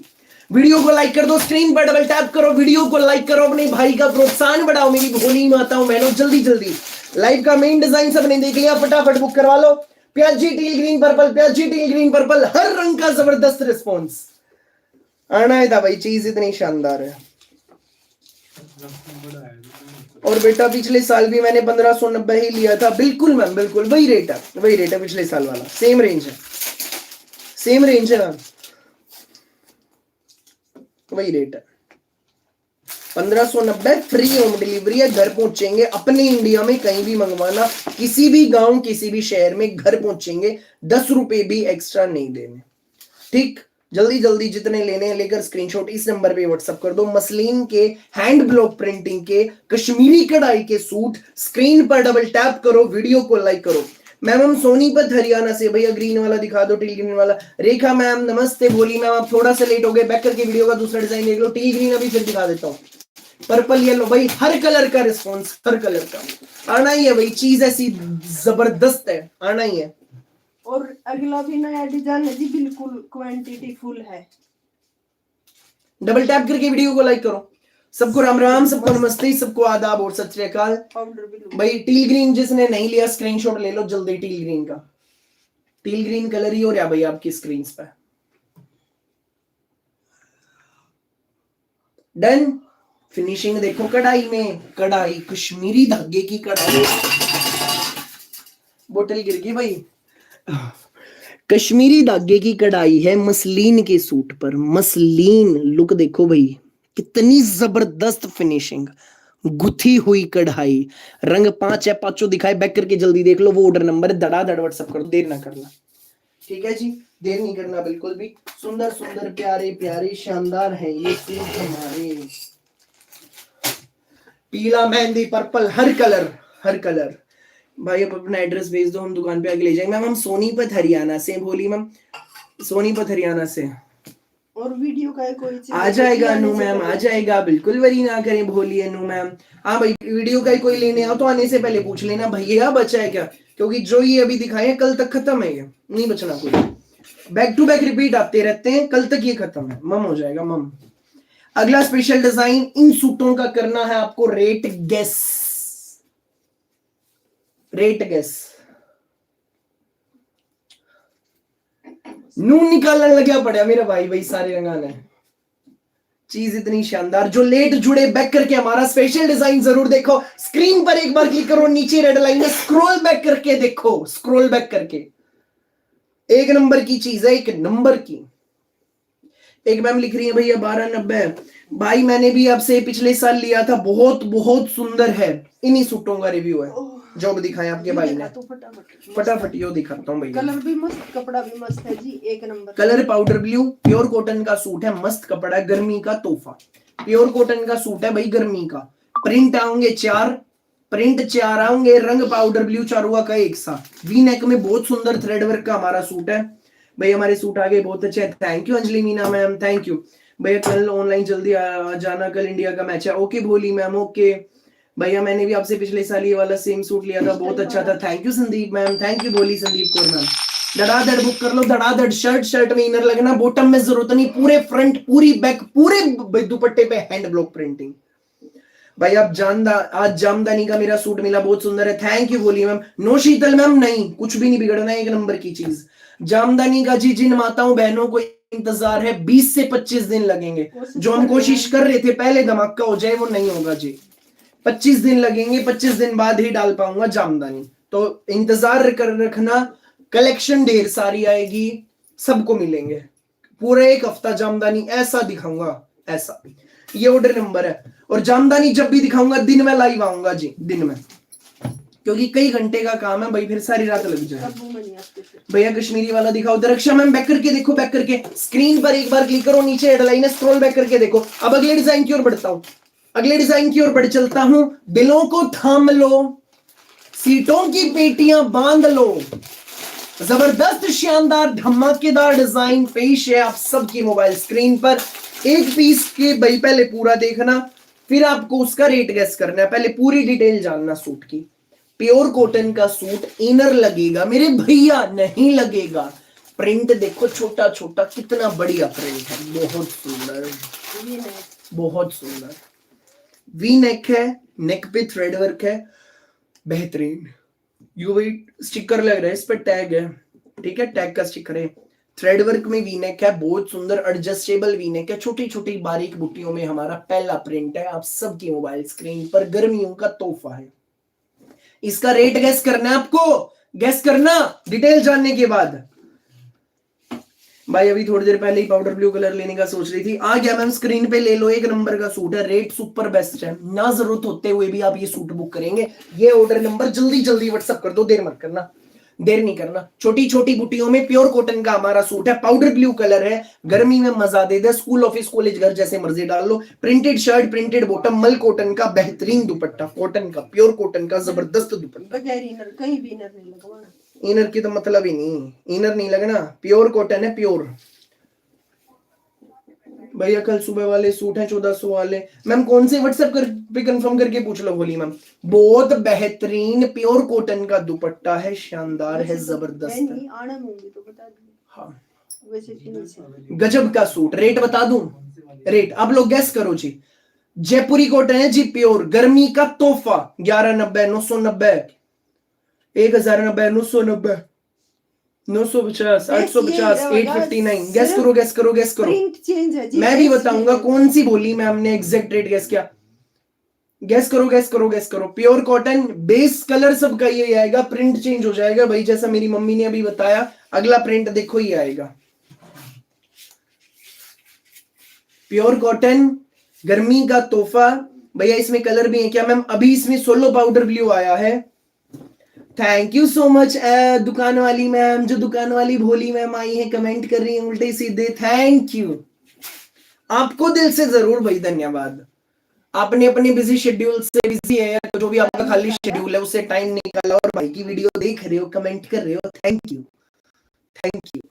वीडियो को लाइक कर दो, स्क्रीन पर डबल टैप करो, वीडियो को लाइक करो, अपने भाई का प्रोत्साहन बढ़ाओ, मेरी भोली माताओं बहनों, जल्दी जल्दी। लाइव का मेन डिजाइन सबने देख लिया, फटाफट बुक करवा लो। प्याजी टील ग्रीन पर्पल, प्याजी टील ग्रीन पर्पल, हर रंग का जबरदस्त रिस्पॉन्स आना है था भाई, चीज इतनी शानदार है। और बेटा पिछले साल भी मैंने 1590 ही लिया था, बिल्कुल मैम बिल्कुल वही रेट है पिछले साल वाला, सेम रेंज है ना। वही रेट है 1590, फ्री होम डिलीवरी है, घर पहुंचेंगे अपने इंडिया में, कहीं भी मंगवाना, किसी भी गांव किसी भी शहर में घर पहुंचेंगे, 10 रुपए भी एक्स्ट्रा नहीं देने। ठीक, जल्दी जल्दी जितने लेने हैं लेकर स्क्रीनशॉट इस नंबर पे व्हाट्सएप कर दो। मसलिन के हैंड ब्लॉक प्रिंटिंग के कश्मीरी कढ़ाई के सूट, स्क्रीन पर डबल टैप करो, वीडियो को लाइक करो। मैम हम सोनीपत हरियाणा से, भैया ग्रीन वाला दिखा दो, टील ग्रीन वाला। रेखा मैम नमस्ते, बोली मैम आप थोड़ा सा लेट हो गए, बैक करके वीडियो का दूसरा डिजाइन देख लो। टील ग्रीन अभी फिर दिखा देता हूँ, पर्पल येलो, भाई हर कलर का रिस्पॉन्स, हर कलर का आना ही है भाई, चीज ऐसी जबरदस्त है, आना ही है। और अगला भी नया डिजाइन है जी, बिल्कुल क्वांटिटी फुल है। डबल टैप करके वीडियो को लाइक करो। सबको राम राम, सबको नमस्ते, सबको आदाब और सत श्री अकाल। भाई टील ग्रीन जिसने नहीं लिया स्क्रीनशॉट ले लो जल्दी, टील ग्रीन का, टील ग्रीन कलर ही हो रहा भाई आपकी स्क्रीन पे। डन। फिनिशिंग देखो कढ़ाई में, कढ़ाई कश्मीरी धागे की कढ़ाई, बोतल गिर गई भाई, कश्मीरी धागे की कढ़ाई है मसलिन के सूट पर। मसलिन लुक देखो भाई, कितनी जबरदस्त फिनिशिंग, गुथी हुई कढ़ाई, रंग 5 है, पांचों दिखाए, बैक करके जल्दी देख लो, वो ऑर्डर नंबर धड़ाधड़ व्हाट्सएप कर दो, देर ना करना, ठीक है जी, देर नहीं करना बिल्कुल भी। सुंदर सुंदर प्यारे प्यारे शानदार है ये सूट हमारे, पीला मेहंदी पर्पल, हर कलर हर कलर। भाई अब अपना एड्रेस भेज दो, हम दुकान पे आके ले जाएंगे। मैम हम सोनीपत हरियाणा से, बोली मैम सोनीपत हरियाणा से। और वीडियो का कोई आ जाएगा अनु मैम, आ जाएगा, बिल्कुल वरी ना करें, भोली अनु मैम। हाँ भाई वीडियो का कोई लेने आओ तो आने से पहले पूछ लेना भैया बचा है क्या, क्योंकि जो ये अभी दिखाए कल तक खत्म है, ये नहीं बचना कोई, बैक टू बैक रिपीट आते रहते हैं, कल तक ये खत्म है, मम हो जाएगा मम। अगला स्पेशल डिजाइन, इन सूटों का करना है आपको रेट गेस, रेट गेस। नून निकालने लगा पड़ा मेरा भाई, भाई सारे रंगाने, चीज इतनी शानदार। जो लेट जुड़े बैक करके हमारा स्पेशल डिजाइन जरूर देखो, स्क्रीन पर एक बार क्लिक करो, नीचे रेड लाइन में स्क्रॉल बैक करके देखो, स्क्रॉल बैक करके, एक नंबर की चीज है, एक नंबर की। एक मैम लिख रही है भैया 1290, भाई मैंने भी आपसे पिछले साल लिया था, बहुत बहुत सुंदर है, इन्हीं सूटों का रिव्यू है जो भी दिखाएं आपके भाई ने, तो फटाफट यो दिखाता हूँ भैया। कलर भी मस्त, कपड़ा भी मस्त है जी, एक number. Colour powder blue, pure cotton का सूट है, मस्त कपड़ा है, गर्मी का तोहफा, प्योर कॉटन का सूट है भाई, गर्मी का। प्रिंट आएंगे 4, प्रिंट 4 आएंगे, रंग पाउडर ब्लू चारों का एक साथ, वी नेक में बहुत सुंदर थ्रेड वर्क का हमारा सूट है भाई, हमारे सूट आगे बहुत अच्छे हैं। Thank you Anjali Meena ma'am, thank you भैया। कल ऑनलाइन जल्दी आ जाना, कल इंडिया का मैच है। ओके भोली मैम, ओके भैया, मैंने भी आपसे पिछले साल ये वाला सेम सूट लिया था, बहुत अच्छा था। Thank you Sandeep ma'am, thank you भोली संदीप कौर मैम। धड़ाधड़ बुक कर लो, धड़ाधड़। शर्ट शर्ट में इनर लगना, बॉटम में जरूरत नहीं, पूरे फ्रंट पूरी बैक पूरे दुपट्टे पे हैंड ब्लॉक प्रिंटिंग। भाई आप आज जामदानी का मेरा सूट मिला, बहुत सुंदर है, थैंक यू बोलिए मैम। नो शीतल मैम, नहीं कुछ भी नहीं बिगड़ना है, एक नंबर की चीज जामदानी का जी। जिन माताओं बहनों को इंतजार है 20 से 25 दिन लगेंगे, जो हम कोशिश कर रहे थे पहले धमाका हो जाए, वो नहीं होगा जी, 25 दिन लगेंगे, 25 दिन बाद ही डाल पाऊंगा जामदानी, तो इंतजार कर रखना। कलेक्शन ढेर सारी आएगी, सबको मिलेंगे, पूरा एक हफ्ता जामदानी ऐसा दिखाऊंगा, ऐसा। ये ऑर्डर नंबर है, और जामदानी जब भी दिखाऊंगा दिन में लाइव आऊंगा जी, दिन में, क्योंकि कई घंटे का काम है भाई, फिर सारी रात लग जाए। भैया कश्मीरी वाला दिखाओ, दरक्षा मैम बैक करके देखो, बैक करके स्क्रीन पर एक बार क्लिक करो, नीचे हेडलाइन है, स्क्रॉल बैक करके देखो। अब अगले डिजाइन की ओर बढ़ता हूं, अगले डिजाइन की ओर बढ़ चलता हूं। दिलों को थाम लो, सीटों की पेटियां बांध लो, जबरदस्त शानदार धमाकेदार डिजाइन पेश है आप सबकी मोबाइल स्क्रीन पर। एक पीस के भाई पहले पूरा देखना, फिर आपको उसका रेट गेस करना है, पहले पूरी डिटेल जानना सूट की। प्योर कॉटन का सूट, इनर लगेगा मेरे भैया, नहीं लगेगा। प्रिंट देखो छोटा छोटा, कितना बढ़िया प्रिंट है, बहुत सुंदर, बहुत सुंदर। वी नेक है, नेक पे थ्रेड वर्क है, बेहतरीन। यूवी स्टिकर लग रहा है, इस पर टैग है, ठीक है, टैग का स्टिकर है। थ्रेड वर्क में वी नेक है, बहुत सुंदर एडजस्टेबल वी नेक है, छोटी छोटी बारीक बुट्टियों में हमारा पहला प्रिंट है आप सबकी मोबाइल स्क्रीन पर, गर्मियों का तोहफा है। इसका रेट गैस करना है आपको, गैस करना डिटेल जानने के बाद। भाई अभी थोड़ी देर पहले ही पाउडर ब्लू कलर लेने का सोच रही थी, आ गया मैम, स्क्रीन पे ले लो, एक नंबर का सूट है, रेट सुपर बेस्ट है, ना जरूरत होते हुए भी आप ये सूट बुक करेंगे। ये ऑर्डर नंबर जल्दी जल्दी व्हाट्सअप कर दो, देर मत करना, देर नहीं करना। छोटी छोटी बुटियों में प्योर कॉटन का हमारा सूट है, पाउडर ब्लू कलर है, गर्मी में मजा दे दे, स्कूल ऑफिस कॉलेज घर जैसे मर्जी डाल लो। प्रिंटेड शर्ट, प्रिंटेड बॉटम, मल कॉटन का बेहतरीन दुपट्टा, कॉटन का, प्योर कॉटन का जबरदस्त दुपट्टा। बगैर इनर कहीं भी इनर नहीं लगवाना। इनर की तो मतलब ही नहीं, इनर नहीं लगना, प्योर कॉटन है, प्योर। भैया कल सुबह वाले सूट हैं 1400 वाले, मैम कौन से व्हाट्सएप पे कंफर्म करके पूछ लो, बोली मैम। बहुत बेहतरीन प्योर कॉटन का दुपट्टा है, शानदार है, जबरदस्त है। नहीं आना होंगे तो बता दूं। हाँ वैसे फिनिश गजब का सूट। रेट बता दूं, रेट आप लोग गैस करो जी। जयपुरी कॉटन है जी, प्योर, गर्मी का तोहफा, 1190, 990, 1090, 990, 950, 850, 859। गैस करो गैस करो गैस करो, प्रिंट चेंज है जी। मैं भी बताऊंगा कौन सी बोली मैं, हमने एग्जैक्ट रेट गैस किया। गैस करो गैस करो गैस करो। प्योर कॉटन, बेस कलर सबका ये आएगा, प्रिंट चेंज हो जाएगा भाई, जैसा मेरी मम्मी ने अभी बताया, अगला प्रिंट देखो ये आएगा। प्योर कॉटन, गर्मी का तोहफा। भैया इसमें कलर भी है क्या मैम? अभी इसमें सोलो पाउडर ब्लू आया है। थैंक यू सो मच दुकान वाली मैम, जो दुकान वाली भोली मैम आई है, कमेंट कर रही है उल्टे सीधे, थैंक यू, आपको दिल से जरूर भाई धन्यवाद। आपने अपने बिजी शेड्यूल से, बिजी है तो जो भी आपका खाली शेड्यूल है उससे टाइम निकाला और भाई की वीडियो देख रहे हो, कमेंट कर रहे हो, थैंक यू थैंक यू।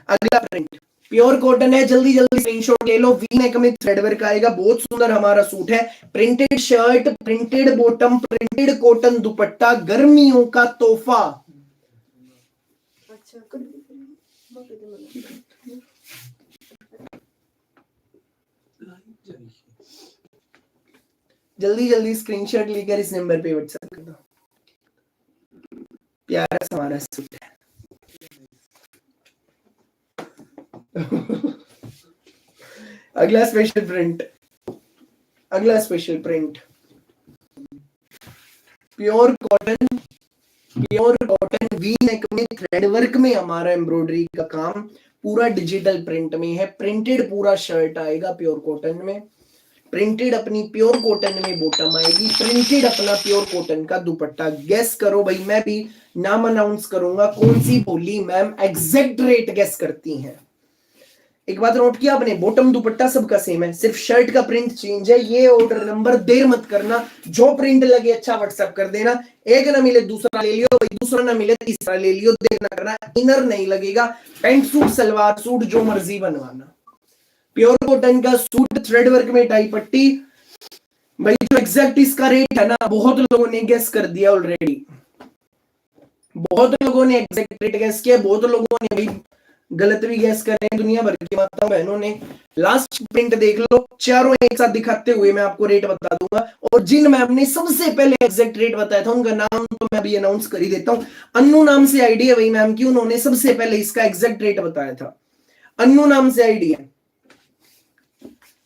अगला प्रिंट प्योर कॉटन है, जल्दी जल्दी स्क्रीनशॉट ले लो, वी नेक में थ्रेड वर्क आएगा, बहुत सुंदर हमारा सूट है। Printed shirt, printed bottom, printed cotton dupatta, गर्मियों का तोहफा। अच्छा जल्दी जल्दी स्क्रीनशॉट लेकर इस नंबर पे व्हाट्सएप कर दो। प्यारा सा हमारा सूट है। अगला स्पेशल प्रिंट, अगला special print, pure cotton, pure cotton, V neck में थ्रेड वर्क में हमारा एम्ब्रॉयडरी का काम, पूरा डिजिटल प्रिंट में है, प्रिंटेड पूरा शर्ट आएगा प्योर कॉटन में, प्रिंटेड अपनी प्योर कॉटन में बॉटम आएगी, प्रिंटेड अपना प्योर कॉटन का दुपट्टा। गैस करो भाई, मैं भी नाम अनाउंस करूंगा, कौन सी बोली मैम एग्जैक्ट रेट गैस करती हैं। एक बात नोट किया आपने, बॉटम दुपट्टा सबका सेम है, सिर्फ शर्ट का प्रिंट चेंज है। ये ऑर्डर नंबर देर मत करना, जो प्रिंट लगे अच्छा व्हाट्सएप कर देना, एक ना मिले दूसरा ले लियो भाई, दूसरा ना मिले तीसरा ले लियो, देर ना करना। इनर नहीं लगेगा, पैंट सूट सलवार सूट जो मर्जी बनवाना। प्योर कॉटन का सूट, थ्रेड वर्क में टाई पट्टी। भाई जो एग्जैक्ट इसका रेट है ना, बहुत लोगों ने गेस कर दिया ऑलरेडी, बहुत लोगों ने एग्जैक्ट रेट गेस किया, बहुत लोगों ने भाई गलत भी गैस कर रहे हैं, दुनिया भर की माताओं बहनों ने। लास्ट प्रिंट देख लो, चारों एक साथ दिखाते हुए मैं आपको रेट बता दूंगा, और जिन मैम ने सबसे पहले एग्जैक्ट रेट बताया था उनका नाम तो मैं अभी अनाउंस कर ही देता हूं। अन्नू नाम से आईडी है भाई मैम की, उन्होंने सबसे पहले इसका एग्जैक्ट रेट बताया था, अन्नू नाम से आईडी है।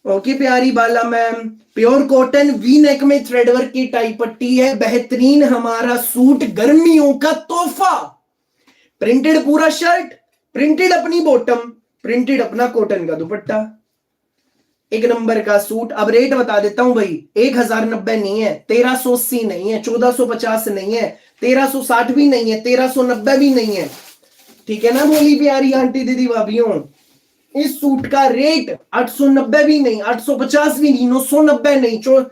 Okay Pyari Bala ma'am, pure cotton, V neck में थ्रेड वर्क की टाई पट्टी है, बेहतरीन हमारा सूट, गर्मियों का तोहफा, प्रिंटेड पूरा शर्ट, प्रिंटेड अपनी बॉटम, प्रिंटेड अपना कॉटन का दुपट्टा, एक नंबर का सूट। अब रेट बता देता हूं भाई, 1090 नहीं है, 1380 नहीं है, 1450 नहीं है, 1360 भी नहीं है, 1390 भी नहीं है, ठीक है ना बोली प्यारी आंटी दीदी भाभीियों। इस सूट का रेट 890 भी नहीं, 850 भी नहीं, 990 नहीं,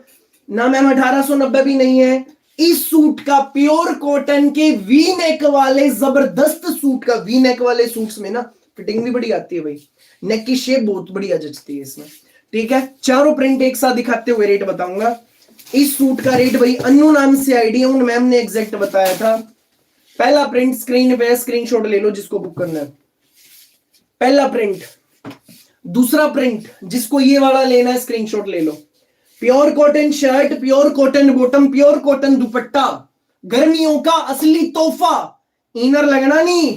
ना मैम 1890 भी नहीं है। इस सूट का प्योर कॉटन के वी नेक वाले जबरदस्त सूट का, वी नेक वाले सूट्स में ना फिटिंग भी बड़ी आती है भाई, नेक की शेप बहुत बढ़िया जचती है इसमें, ठीक है। चारों प्रिंट एक साथ दिखाते हुए रेट बताऊंगा। इस सूट का रेट भाई अन्नू नाम से आईडी है, उन मैम ने एग्जैक्ट बताया था। पहला प्रिंट स्क्रीन पे, स्क्रीनशॉट ले लो जिसको बुक करना है, पहला प्रिंट। दूसरा प्रिंट जिसको ये वाला लेना है स्क्रीनशॉट ले लो, pure cotton shirt, pure cotton bottom, pure cotton dupatta, गर्मियों का असली तोहफा। इनर लगना नहीं,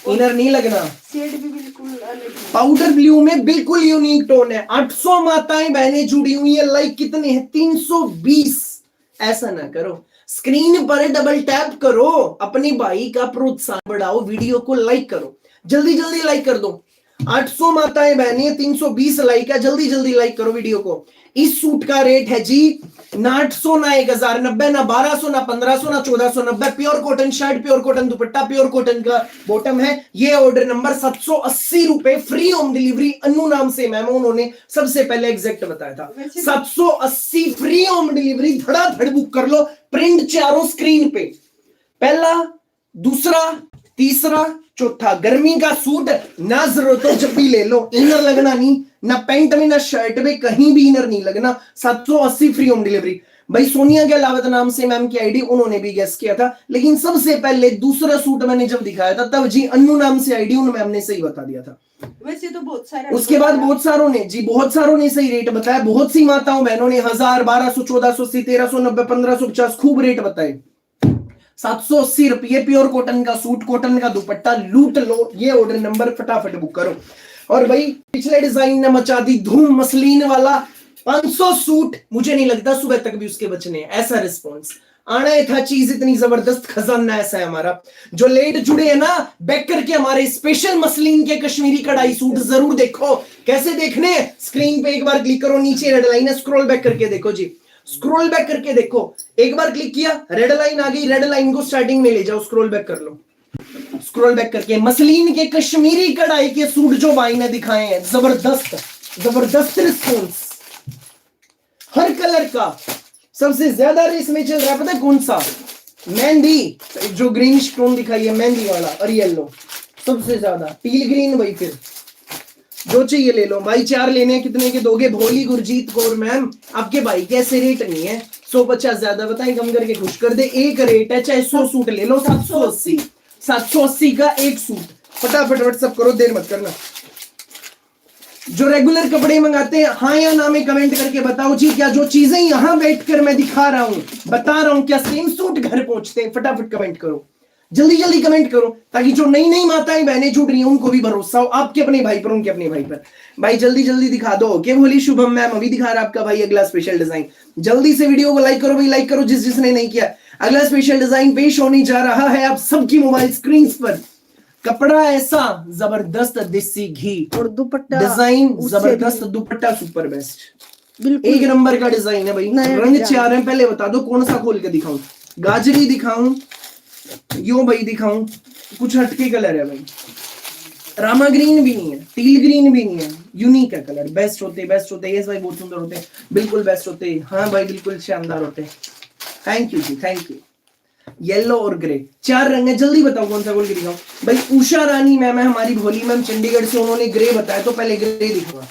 इनर नहीं लगना, शेड भी बिल्कुल अलग है, पाउडर ब्लू में बिल्कुल यूनिक टोन है। 800 माताएं बहनें जुड़ी हुई है, लाइक कितने हैं? 320। ऐसा ना करो, स्क्रीन पर डबल टैप करो, अपने भाई का प्रोत्साहन बढ़ाओ, वीडियो को लाइक करो, जल्दी जल्दी लाइक कर दो। 800 माताएं बहनें, 320 लाइक है, जल्दी जल्दी लाइक करो वीडियो को। इस सूट का रेट है जी ना 800 ना 1090 ना 1200 ना 1500 ना 1490। Pure cotton shirt, pure cotton दुपट्टा, प्योर कॉटन का बॉटम है। ये ऑर्डर नंबर 780 रुपए, फ्री होम डिलीवरी। अनु नाम से मैम, उन्होंने सबसे पहले एग्जैक्ट बताया था। 780 फ्री होम डिलीवरी, धड़ाधड़ बुक कर लो। प्रिंट चारों स्क्रीन पे, पहला, दूसरा, तीसरा, चौथा। गर्मी का सूट ना जरूरत हो जब भी ले लो, इनर लगना नहीं, ना पैंट में ना शर्ट में, कहीं भी इनर नहीं लगना। 780 फ्री होम डिलीवरी। भाई सोनिया के अलावत नाम से मैम की आईडी, उन्होंने भी गेस किया था, लेकिन सबसे पहले दूसरा सूट मैंने जब दिखाया था तब जी अन्नू नाम से आईडी, उन मैम ने सही बता दिया था। वैसे तो बहुत सारे, उसके बाद बहुत सारों ने जी, बहुत सारों ने सही रेट बताया। बहुत सी माताओं बहनों ने 1000, 1200, 1480, 1390, 1550 खूब रेट बताए। 780 रुपये प्योर कॉटन का सूट, कॉटन का दुपट्टा, लूट लो। ये ऑर्डर नंबर फटाफट बुक करो। और भाई पिछले डिजाइन ने मचा दी धूम, मसलिन वाला 500 सूट, मुझे नहीं लगता सुबह तक भी उसके बचने। ऐसा रिस्पॉन्स आना ही था, चीज इतनी जबरदस्त, खजाना ऐसा है हमारा। जो लेट जुड़े हैं ना बैक करके, हमारे स्पेशल मसलिन के कश्मीरी कढ़ाई सूट जरूर देखो। कैसे देखने, स्क्रीन पे एक बार क्लिक करो, नीचे रेड लाइन है, स्क्रॉल बैक करके देखो जी, स्क्रॉल बैक करके देखो। एक बार क्लिक किया, रेड लाइन आ गई, रेड लाइन को स्टार्टिंग में ले जाओ, स्क्रॉल बैक कर लो। स्क्रॉल बैक करके मसलिन के कश्मीरी कढ़ाई के सूट जो भाई ने दिखाए हैं, जबरदस्त जबरदस्त रिस्पॉन्स, हर कलर का। सबसे ज्यादा रेस में चल रहा है पता है कौन सा, मेहंदी, जो ग्रीन स्टोन दिखाई है मेहंदी वाला, और येलो सबसे ज्यादा, पील ग्रीन। भाई फिर जो चाहिए ले लो भाई। 4 लेने, कितने के दोगे? भोली गुरजीत कौर मैम, आपके भाई के ऐसे रेट नहीं है। 150 ज्यादा बताएं, कम करके खुश कर दे। एक रेट है, चाहे 100 सूट ले लो, 780। 780 का एक सूट। फटाफट व्हाट्सएप करो, देर मत करना। जो रेगुलर कपड़े मंगाते हैं, हाँ या ना में कमेंट करके बताओ जी, क्या जो चीजें यहां बैठकर मैं दिखा रहा हूं, बता रहा हूं, क्या सेम सूट घर पहुंचते हैं? फटाफट कमेंट करो, जल्दी जल्दी कमेंट करो, ताकि जो नई नई माताएं बहनें जुड़ रही हैं उनको भी भरोसा हो आपके अपने भाई पर, उनके अपने भाई पर। भाई जल्दी जल्दी दिखा दो। क्या बोली शुभम मैम? अभी दिखा रहा आपका भाई अगला स्पेशल डिजाइन। जल्दी से वीडियो को लाइक करो भाई, लाइक करो जिस जिसने नहीं किया। अगला स्पेशल डिजाइन पेश होने जा रहा है आप सबकी मोबाइल स्क्रीन पर। कपड़ा ऐसा जबरदस्त, देसी घी, और दुपट्टा डिजाइन जबरदस्त, दुपट्टा सुपर बेस्ट, बिल्कुल एक नंबर का डिजाइन है भाई। रंग 4 है, पहले बता दो कौन सा खोल के दिखाऊं, गाजरी दिखाऊं, यो भाई दिखाऊं, कुछ हटके कलर है भाई। रामा ग्रीन भी नहीं है, टील ग्रीन भी नहीं है, यूनिक है कलर। बेस्ट होते, बेस्ट होते। यस भाई बहुत सुंदर होते, बिल्कुल बेस्ट होते। हाँ भाई बिल्कुल शानदार होते। थैंक यू जी, थैंक यू। येलो और ग्रे, 4 रंग है, जल्दी बताओ कौन सा खोल के दिखाऊं। भाई उषा रानी मैम है हमारी, भोली मैम चंडीगढ़ से, उन्होंने ग्रे बताया, तो पहले ग्रे दिखाऊंगा।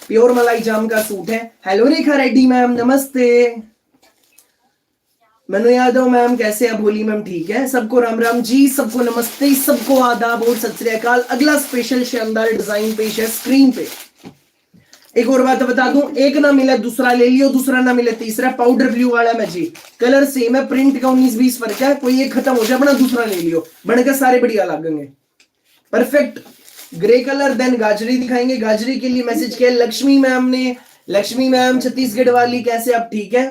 प्योर मलाई जाम का सूट है। हेलो रेखा रेड्डी मैम, नमस्ते। मनु यादव मैम कैसे हैं? भोली मैम ठीक है। सबको राम राम जी, सबको नमस्ते, सबको आदाब और सत श्री अकाल। अगला स्पेशल शानदार डिजाइन पेश है स्क्रीन पे। एक और बात बता दूं, एक ना मिले दूसरा ले लियो, दूसरा ना मिले तीसरा। पाउडर ब्लू वाला में जी कलर सेम है, प्रिंट का 19-20 फर्क है, कोई एक खत्म हो जाए अपना दूसरा ले लियो, बनकर सारे बढ़िया लगेंगे। Perfect grey colour. देन गाजरी दिखाएंगे। गाजरी के लिए मैसेज किया लक्ष्मी मैम ने। लक्ष्मी मैम छत्तीसगढ़ वाली, कैसे आप? ठीक है,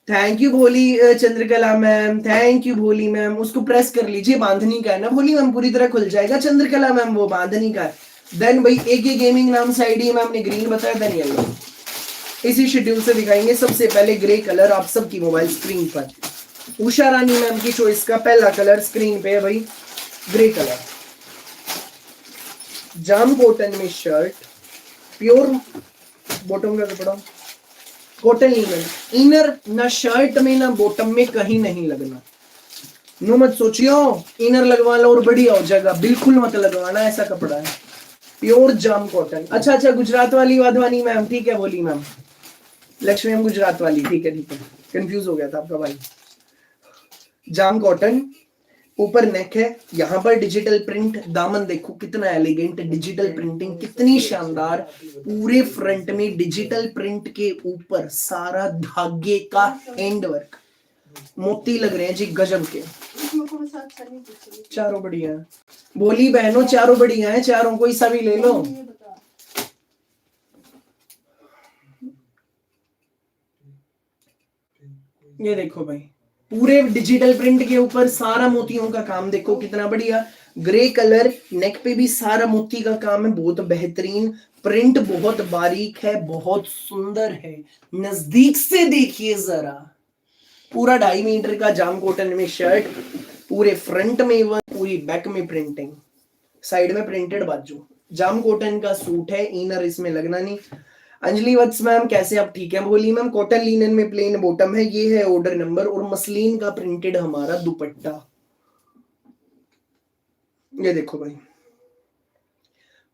थैंक यू भोली चंद्रकला मैम, थैंक यू भोली मैम। उसको प्रेस कर लीजिए, बांधनी का है ना भोली मैम, पूरी तरह खुल जाएगा। चंद्रकला मैम वो बांधनी का है। देन भाई AK गेमिंग नाम से आईडी मैम ने ग्रीन बताया, देन येलो। इसी शेड्यूल से दिखाएंगे। सबसे पहले ग्रे कलर आप सबकी मोबाइल स्क्रीन पर। उषा रानी मैम की चॉइस का पहला कलर स्क्रीन पे है भाई, ग्रे कलर। जाम कॉटन में शर्ट, प्योर बॉटम का कपड़ा, कॉटन इनर ना शर्ट में ना बॉटम में कहीं नहीं लगना। नो मत सोचियो इनर लगवा लो और बढ़िया हो जाएगा, बिल्कुल मत लगवाना, ऐसा कपड़ा है। प्योर जाम कॉटन। अच्छा, गुजरात वाली वाधवानी मैम, ठीक है बोली मैम। लक्ष्मी मैम गुजरात वाली, ठीक है ठीक है, कंफ्यूज हो गया था आपका भाई। जाम कॉटन, ऊपर नेक है, यहाँ पर डिजिटल प्रिंट। दामन देखो कितना एलिगेंट, डिजिटल प्रिंटिंग कितनी शानदार, पूरे फ्रंट में डिजिटल प्रिंट के ऊपर सारा धागे का एंड वर्क, मोती लग रहे हैं जी गजब के। चारों बढ़िया है बोली बहनों, चारों बढ़िया है, चारों कोई सा भी ले लो। ये देखो भाई, पूरे डिजिटल प्रिंट के ऊपर सारा मोतियों का काम देखो कितना बढ़िया। ग्रे कलर, नेक पे भी सारा मोती का काम है, बहुत बेहतरीन, प्रिंट बहुत बारीक है, बहुत सुंदर है, नजदीक से देखिए जरा। पूरा 2.5 मीटर का जाम कॉटन में शर्ट, पूरे फ्रंट में वन, पूरी बैक में प्रिंटिंग, साइड में प्रिंटेड बाजू, जाम कॉटन का सूट है, इनर इसमें लगना नहीं। अंजलि वत्स मैम कैसे आप ठीक है? बोली मैम कॉटन लिनन में प्लेन बॉटम है, ये है ऑर्डर नंबर, और मसलिन का प्रिंटेड हमारा दुपट्टा, ये देखो भाई,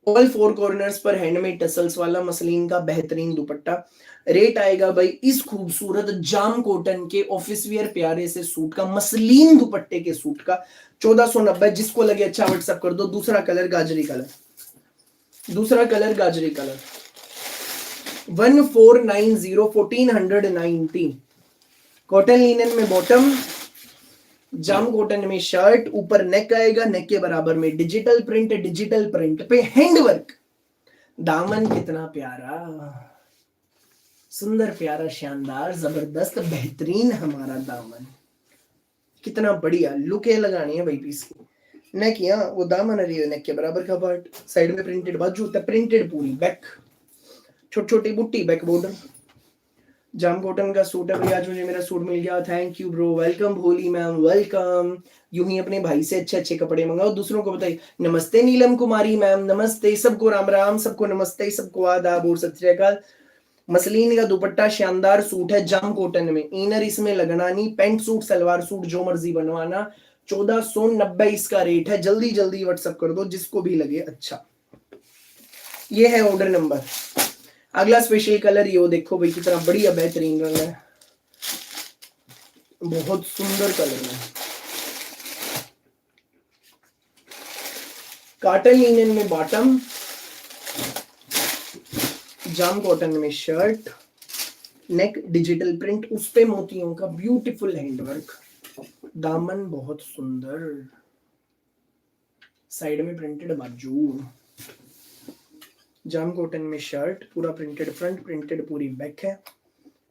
ऑल 4 कॉर्नर्स पर हैंडमेड टसल्स वाला मसलिन का बेहतरीन दुपट्टा। रेट आएगा भाई इस खूबसूरत जाम कॉटन के ऑफिस वियर प्यारे से सूट का, मसलिन दुपट्टे के सूट का 1490। जिसको लगे अच्छा व्हाट्सएप कर दो। दूसरा कलर गाजरी कलर, दूसरा कलर गाजरी कलर 1490 1490। कॉटन लिनन में बॉटम, जाम कॉटन में शर्ट, ऊपर नेक आएगा, नेक के बराबर में डिजिटल प्रिंट पे हैंडवर्क। दामन कितना प्यारा, सुंदर प्यारा शानदार जबरदस्त बेहतरीन हमारा दामन, कितना बढ़िया लुक है लगानी है भाई पीस की। नेक यहाँ वो दामन रही है, नेक के बराबर का पार्ट, साइड में प्रिंटेड बाजू, प्रिंटेड पूरी बैक, छोटी छोटी बुट्टी बैक बॉर्डर। जाम कॉटन का सूट है भैया, आज मुझे मेरा सूट मिल गया, थैंक यू ब्रो, वेलकम भोली मैम, वेलकम। यूं ही अपने भाई से अच्छे अच्छे कपड़े मंगाओ, दूसरों को बताइए। नमस्ते नीलम कुमारी मैम, नमस्ते, सबको राम राम, सबको नमस्ते, सबको आदाब और सत श्री अकाल। मसलिन का दुपट्टा, शानदार सूट है जाम कॉटन में, इनर इसमें लगना नहीं, पेंट सूट सलवार सूट जो मर्जी बनवाना, 1490 इसका रेट है। जल्दी जल्दी व्हाट्सएप कर दो जिसको भी लगे अच्छा। ये है ऑर्डर नंबर। अगला स्पेशल कलर ये देखो भाई, कितना बढ़िया बेहतरीन रंग है, बहुत सुंदर कलर है। कॉटन लिनन में बॉटम, जाम कॉटन में शर्ट, नेक डिजिटल प्रिंट, उस पे मोतियों का ब्यूटीफुल हैंडवर्क, दामन बहुत सुंदर, साइड में प्रिंटेड बाजू, जाम कॉटन में शर्ट, पूरा प्रिंटेड फ्रंट, प्रिंटेड पूरी बैक है,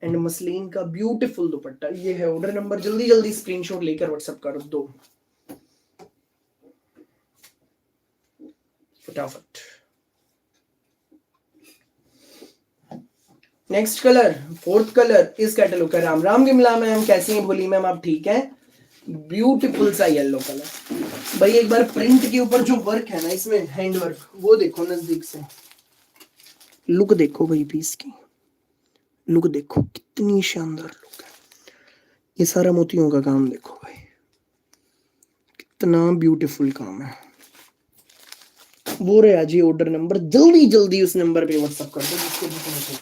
एंड मसलिन का ब्यूटीफुल दुपट्टा। ये है ऑर्डर नंबर, जल्दी जल्दी स्क्रीनशॉट लेकर व्हाट्सएप कर दो फटाफट। नेक्स्ट कलर, फोर्थ कलर इस कैटलॉग का। राम राम गिमला मैम, कैसी हैं भोली मैम, आप ठीक हैं? ब्यूटीफुल सा येलो कलर भाई, एक बार प्रिंट के ऊपर जो वर्क है ना इसमें हैंड वर्क, वो देखो नजदीक से, लुक देखो भाई पीस की, लुक देखो कितनी शानदार लुक है। ये सारा मोतियों का काम देखो भाई, कितना ब्यूटीफुल काम है। वो रहा जी ऑर्डर नंबर, जल्दी जल्दी उस नंबर पे व्हाट्सएप कर दो जिसको भी चाहिए।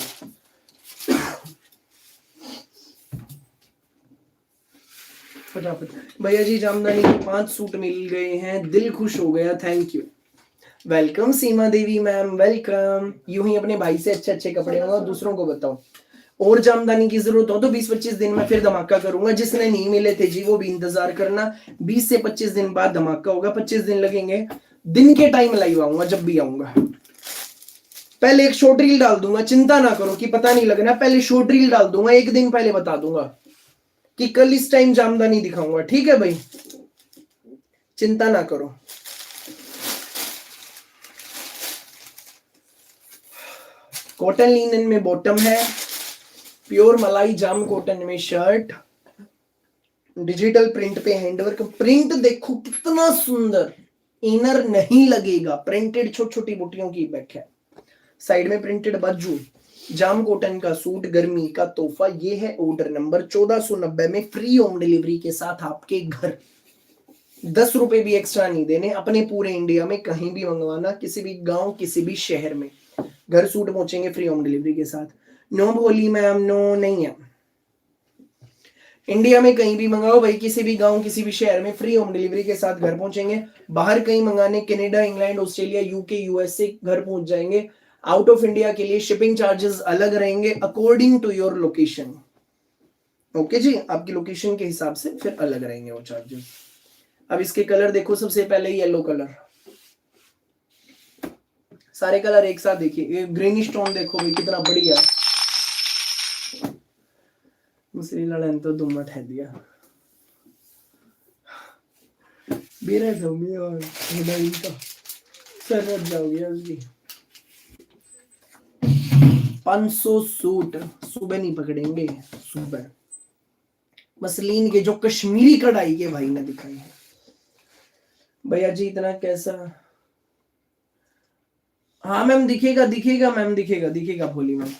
फटाफट भैया जी, जामदानी के 5 सूट मिल गए हैं, दिल खुश हो गया, thank you, welcome Seema Devi ma'am, welcome. यूं ही अपने भाई से अच्छे अच्छे कपड़े मंगाओ, दूसरों को बताओ। और जामदानी की जरूरत हो तो 20-25 दिन में फिर धमाका करूंगा, जिसने नहीं मिले थे जी वो भी इंतजार करना, 20 से 25 दिन बाद धमाका होगा, 25 दिन लगेंगे, दिन के टाइम लाइव आऊंगा जब भी आऊंगा। पहले एक शॉर्ट रील डाल दूंगा, चिंता ना करो कि पता नहीं लगना, पहले शॉर्ट रील डाल दूंगा, एक दिन पहले बता दूंगा कि कल इस टाइम जामदानी दिखाऊंगा, ठीक है भाई, चिंता ना करो। कॉटन लिनन में बॉटम है, प्योर मलाई जाम कॉटन में शर्ट, डिजिटल प्रिंट पे हैंडवर्क, प्रिंट देखो कितना सुंदर, इनर नहीं लगेगा, प्रिंटेड छोटी छोटी बुटियों की बैक है, साइड में प्रिंटेड बाजू, जाम कॉटन का सूट, गर्मी का तोहफा। ये है ऑर्डर नंबर 1490 में, फ्री होम डिलीवरी के साथ आपके घर, 10 रुपए भी एक्स्ट्रा नहीं देने, अपने पूरे इंडिया में कहीं भी मंगवाना, किसी भी गांव किसी भी शहर में घर सूट पहुंचेंगे फ्री होम डिलीवरी के साथ। नो भोली मैम, नो नहीं है, इंडिया में कहीं भी मंगाओ भाई, किसी भी गांव किसी भी शहर में फ्री होम डिलीवरी के साथ घर पहुंचेंगे। बाहर कहीं मंगाने, Canada, England, Australia, UK, USA घर पहुंच जाएंगे। आउट ऑफ इंडिया के लिए शिपिंग चार्जेस अलग रहेंगे according to your location. Okay ji, आपकी लोकेशन के हिसाब से फिर अलग रहेंगे वो चार्जेस। अब इसके कलर देखो, सबसे पहले येलो कलर, सारे कलर एक साथ देखिए, ग्रीनिश टोन देखो भाई कितना बढ़िया, तो दुम्मट है दिया, बेरस हो गई और हिमालय का सर रट जाओगे जल्दी। 500 सूट सुबह नहीं पकड़ेंगे, सुबह मसलीन के जो कश्मीरी कढ़ाई के भाई ने दिखाई है। भैया जी इतना कैसा? हाँ मैम दिखेगा दिखेगा मैम, दिखेगा दिखेगा भोली मैम।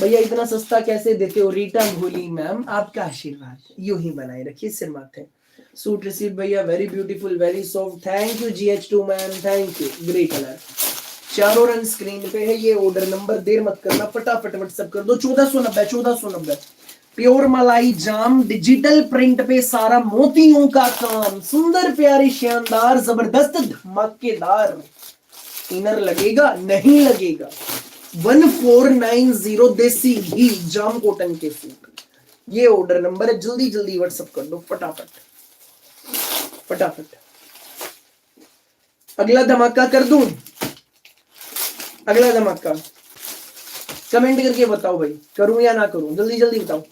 भैया इतना सस्ता कैसे देते हो? रीटा भोली मैम आपका आशीर्वाद यूं ही बनाए रखिए सिर माथे। सूट रिसीव भैया, very beautiful, very soft, thank you GH2 ma'am, thank you. Grey colour, चारों रंग स्क्रीन पे है। ये ऑर्डर नंबर देर मत करना, फटाफट व्हाट्सएप कर दो। 1490 1490 प्योर मलाई जाम डिजिटल प्रिंट पे सारा मोतियों का काम, सुंदर प्यारे शानदार जबरदस्त धमाकेदार। इनर लगेगा नहीं लगेगा? 1490 देसी घी जाम कॉटन के सूट। ये ऑर्डर नंबर है, जल्दी जल्दी व्हाट्सएप कर दो फटाफट फटाफट। अगला धमाका कर दूं? अगला धमाका कमेंट करके बताओ भाई, करूं या ना करूं? जल्दी जल्दी बताओ,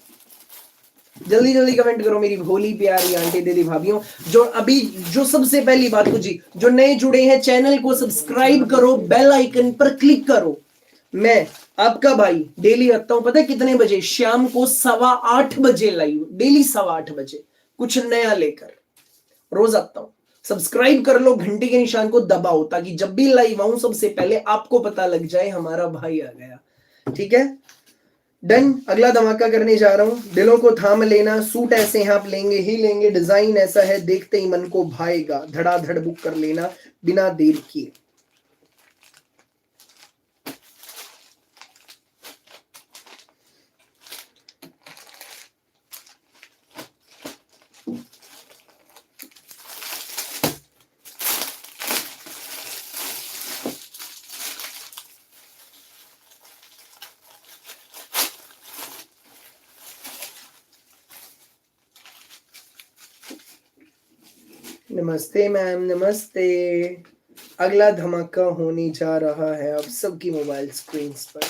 जल्दी जल्दी कमेंट करो मेरी भोली प्यारी आंटी दीदी भाभीियों। जो अभी जो सबसे पहली बात को जी, जो नए जुड़े हैं चैनल को सब्सक्राइब करो, बेल आइकन पर क्लिक करो। मैं आपका भाई डेली आता हूं, पता है कितने बजे? शाम को 8:15 बजे लाइव, डेली 8:15 बजे कुछ नया लेकर रोज आता हूं। सब्सक्राइब कर लो, घंटी के निशान को दबाओ ताकि जब भी लाइव आऊं सबसे पहले आपको पता लग जाए हमारा भाई आ गया। ठीक है, डन। अगला धमाका करने जा रहा हूं, दिलों को थाम लेना। सूट ऐसे हैं आप लेंगे ही लेंगे, डिजाइन ऐसा है देखते ही मन को भाएगा। धड़ाधड़ बुक कर लेना बिना देर किए। नमस्ते मैम, नमस्ते। अगला धमाका होने जा रहा है आप सबकी मोबाइल स्क्रीन पर।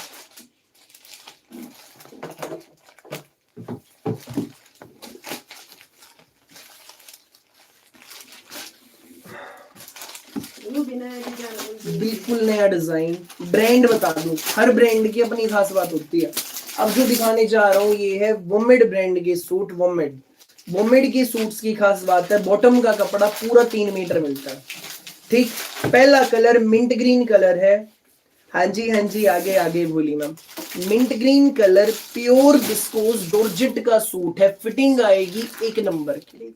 बिल्कुल नया डिजाइन, ब्रांड बता दूं, हर ब्रांड की अपनी खास बात होती है। अब जो दिखाने जा रहा हूं ये है वोमेड ब्रांड के सूट। वोमेड के सूट्स की खास बात है, बॉटम का कपड़ा पूरा 3 मीटर मिलता है। ठीक, पहला कलर मिंट ग्रीन कलर है। हाँ जी हाँ जी, आगे आगे बोली ma'am. Mint green colour, pure viscose georgette का सूट है, फिटिंग आएगी 1 नंबर की।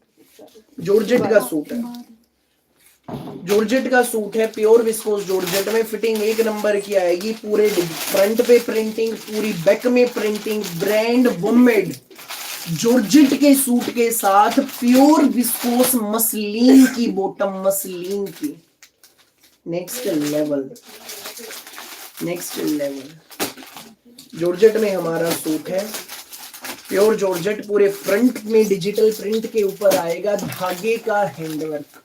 जॉर्जेट का सूट है, जॉर्जेट का सूट है, प्योर विस्कोस जॉर्जेट में, फिटिंग 1 नंबर की आएगी। पूरे फ्रंट पे प्रिंटिंग, पूरी बैक में प्रिंटिंग, ब्रांड वोमेड जॉर्जेट के सूट के साथ प्योर विस्कोस मसलिन की बॉटम, मसलिन की। Next level, next level. Georgette में हमारा सूट है, प्योर जॉर्जेट, पूरे फ्रंट में डिजिटल प्रिंट के ऊपर आएगा धागे का हैंडवर्क,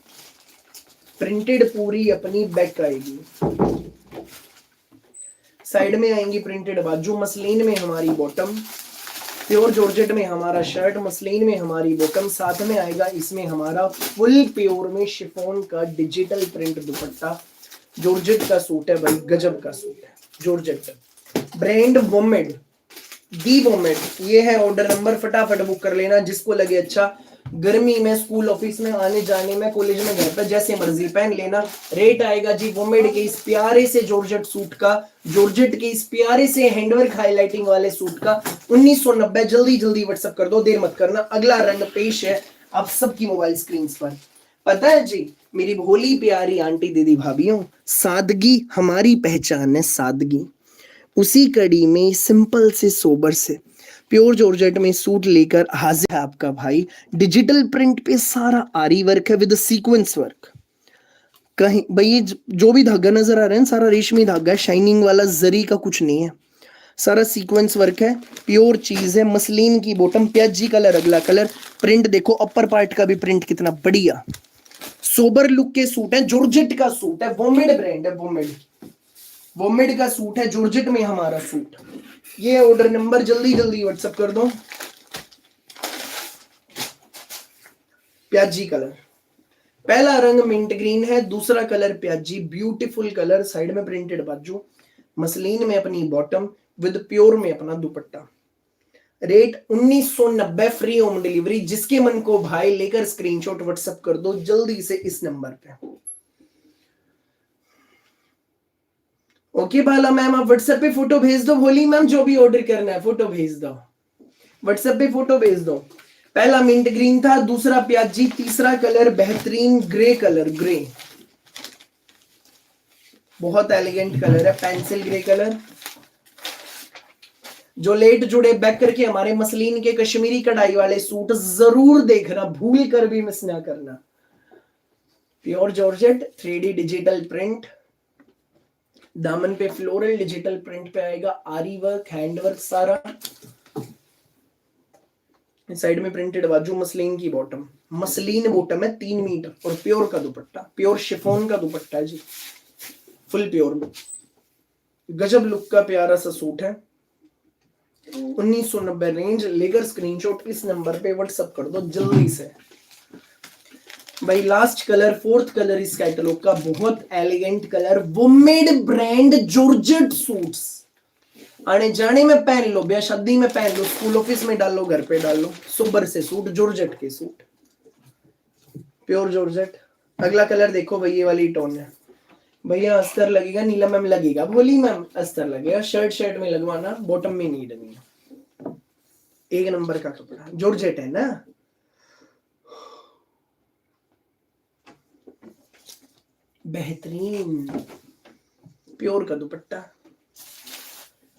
प्रिंटेड पूरी अपनी बैक आएगी। साइड में आएंगी प्रिंटेड बाजू, मसलिन में हमारी बॉटम, प्योर जॉर्जेट में हमारा शर्ट, मसलिन में हमारी बॉटम। साथ में आएगा इसमें हमारा फुल प्योर में शिफॉन का डिजिटल प्रिंट दुपट्टा। जॉर्जेट का सूट है भाई, गजब का सूट है। जॉर्जेट, ब्रांड वोमेड, दी वोमेड। ये है ऑर्डर नंबर, फटाफट बुक कर लेना जिसको लगे अच्छा। गर्मी में, स्कूल ऑफिस में, आने जाने में, कॉलेज में, घर पर, जैसे मर्जी पहन लेना। रेट आएगा जी वोमेड के इस प्यारे से जॉर्जेट सूट का, जॉर्जेट के इस प्यारे से हैंडवर्क हाईलाइटिंग वाले सूट का 1990। जल्दी जल्दी व्हाट्सएप कर दो, देर मत करना। अगला रंग पेश है आप सबकी मोबाइल स्क्रीन पर। पता है जी मेरी भोली प्यारी आंटी दीदी भाभीियों, सादगी हमारी पहचान है, सादगी। उसी कड़ी में सिंपल से सोबर से प्योर जॉर्जेट में सूट लेकर हाजिर है आपका भाई। डिजिटल प्रिंट पे सारा आरी वर्क है विद सीक्वेंस वर्क। कहीं भाई ये जो भी धागा नजर आ रहा है सारा रेशमी धागा है, शाइनिंग वाला, जरी का कुछ नहीं है, सारा सीक्वेंस वर्क है, प्योर चीज है। मसलिन की बॉटम, प्याजी कलर अगला कलर। प्रिंट देखो अपर पार्ट का भी प्रिंट कितना बढ़िया, सोबर लुक के सूट है। जॉर्जेट का सूट है, वोमेड ब्रांड है, वोमेड, वोमेड का सूट है, जॉर्जेट में हमारा सूट। ये ऑर्डर नंबर जल्दी जल्दी व्हाट्सएप कर दो। प्याजी कलर, पहला रंग मिंट ग्रीन है, दूसरा कलर प्याजी, ब्यूटीफुल कलर, साइड में प्रिंटेड बाजू, मसलिन में अपनी बॉटम, विद प्योर में अपना दुपट्टा। Rate 1990, free home delivery. जिसके मन को भाई लेकर स्क्रीनशॉट व्हाट्सएप कर दो जल्दी से इस नंबर पे। ओके बाला मैम, आप व्हाट्सएप पे फोटो भेज दो। भोली मैम, जो भी ऑर्डर करना है फोटो भेज दो, व्हाट्सएप पे फोटो भेज दो। पहला मिंट ग्रीन था, दूसरा प्याजी, तीसरा कलर बेहतरीन ग्रे कलर, ग्रे बहुत एलिगेंट कलर है, पेंसिल ग्रे कलर। जो लेट जुड़े बैक करके हमारे मसलिन के कश्मीरी कढ़ाई वाले सूट जरूर देखना, भूल कर भी मिस ना करना। Pure georgette 3D digital print, दामन पे फ्लोरल डिजिटल प्रिंट पे आएगा, आरी वर्क, हैंड वर्क सारा। साइड में प्रिंटेड बाजू, मसलिन की बॉटम, मसलिन बॉटम है 3 मीटर, और प्योर का दुपट्टा, प्योर शिफॉन का दुपट्टा है जी, फुल प्योर में। गजब लुक का प्यारा सा सूट है। 1990 रेंज। लेकर स्क्रीनशॉट इस नंबर पे व्हाट्सएप कर दो जल्दी से भाई। लास्ट कलर, फोर्थ कलर इस कैटलॉग का, बहुत एलिगेंट कलर, वुमेड ब्रांड जॉर्जेट सूट्स। आने जाने में पहन लो, ब्याह शादी में पहन लो, स्कूल ऑफिस में डालो, घर पे डालो, सुबर से सूट, जॉर्जेट के सूट, प्योर जॉर्जेट। अगला कलर देखो भाई, ये वाली टोन है भैया। अस्तर लगेगा, नीला मैम लगेगा, बोली मैम अस्तर लगेगा। शर्ट में लगवाना, बॉटम में नहीं डलनी है। एक नंबर का कपड़ा, जॉर्जेट है ना। बेहतरीन प्योर का दुपट्टा।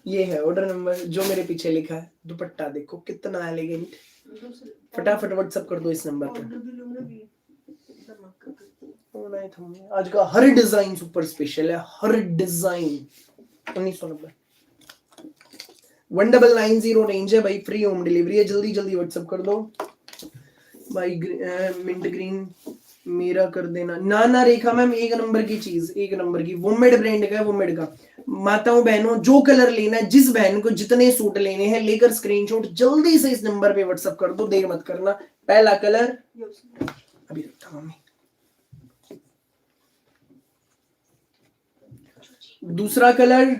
ये है ऑर्डर नंबर जो मेरे पीछे लिखा है। दुपट्टा देखो कितना एलिगेंट। फटाफट व्हाट्सएप कर दो इस नंबर पर। आज का हर डिजाइन सुपर स्पेशल है, हर डिजाइन। 1990 1990 रेंज है भाई, फ्री होम डिलीवरी है। जल्दी जल्दी व्हाट्सएप कर दो भाई। मिंट ग्रीन मेरा कर देना ना। ना रेखा मैम, एक नंबर की चीज, एक नंबर की, वुमेड ब्रांड का है, वुमेड का। माताओं बहनों, जो कलर लेना है, जिस बहन को जितने सूट लेने हैं, लेकर स्क्रीनशॉट जल्दी से इस नंबर पे व्हाट्सएप कर दो, देर मत करना। पहला कलर अभी रखता मम्मी, दूसरा कलर,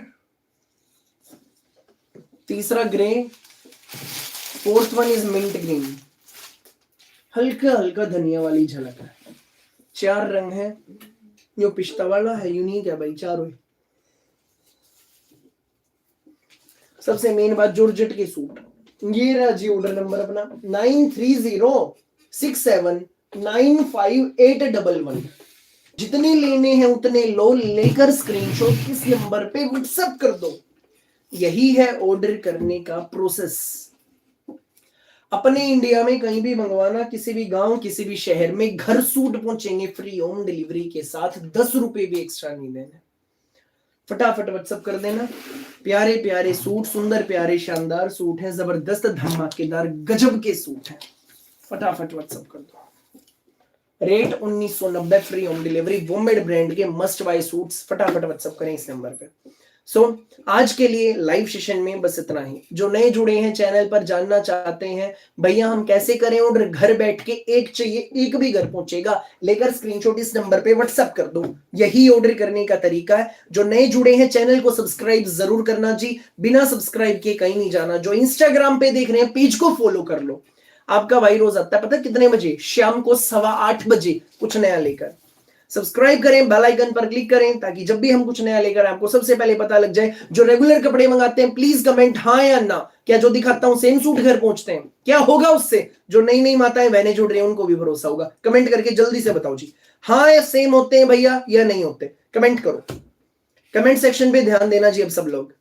तीसरा grey, fourth one is mint green, हल्का हल्का धनिया वाली झलक है। 4 रंग है, यो पिस्ता वाला है, यूनिक है भाई चारों। सबसे मेन बात, जॉर्जेट के सूट। ये रहा जी ऑर्डर नंबर अपना 9306795811। जितने लेने हैं उतने लो, लेकर स्क्रीनशॉट इस नंबर पे व्हाट्सएप कर दो। यही है ऑर्डर करने का प्रोसेस। अपने इंडिया में कहीं भी मंगवाना, किसी भी गांव, किसी भी शहर में, घर सूट पहुंचेंगे फ्री होम डिलीवरी के साथ, 10 रुपए भी एक्स्ट्रा नहीं देने। फटाफट व्हाट्सएप कर देना। प्यारे प्यारे सूट, सुंदर प्यारे शानदार सूट हैं, जबरदस्त धमाकेदार गजब के सूट हैं। फटाफट व्हाट्सएप कर दो। रेट 1990, फ्री होम डिलीवरी, वुमेड ब्रांड के मस्ट बाय सूट्स। फटाफट व्हाट्सएप करें इस नंबर पे। आज के लिए लाइव सेशन में बस इतना ही। जो नए जुड़े हैं चैनल पर, जानना चाहते हैं भैया हम कैसे करें ऑर्डर, घर बैठ के एक चाहिए, एक भी घर पहुंचेगा, लेकर स्क्रीनशॉट इस नंबर पे व्हाट्सएप कर दो। यही ऑर्डर करने का तरीका है। जो नए जुड़े हैं चैनल को सब्सक्राइब जरूर करना जी, बिना सब्सक्राइब किए कहीं नहीं जाना। जो इंस्टाग्राम पे देख रहे हैं पेज को फॉलो कर लो। आपका भाई रोज आता है पता कितने बजे, शाम को 8:15 बजे कुछ नया लेकर। सब्सक्राइब करें, बेल आइकन पर क्लिक करें, ताकि जब भी हम कुछ नया लेकर आपको सबसे पहले पता लग जाए। जो रेगुलर कपड़े मंगाते हैं प्लीज कमेंट हाँ या ना, क्या जो दिखाता हूं सेम सूट घर पहुंचते हैं? क्या होगा उससे? जो नई नई माताएं बहनें जुड़ रही हैं उनको भी भरोसा होगा। कमेंट करके जल्दी से बताओ जी, हाँ या सेम होते हैं भैया या नहीं होते। कमेंट करो, कमेंट सेक्शन पे ध्यान देना जी अब सब लोग।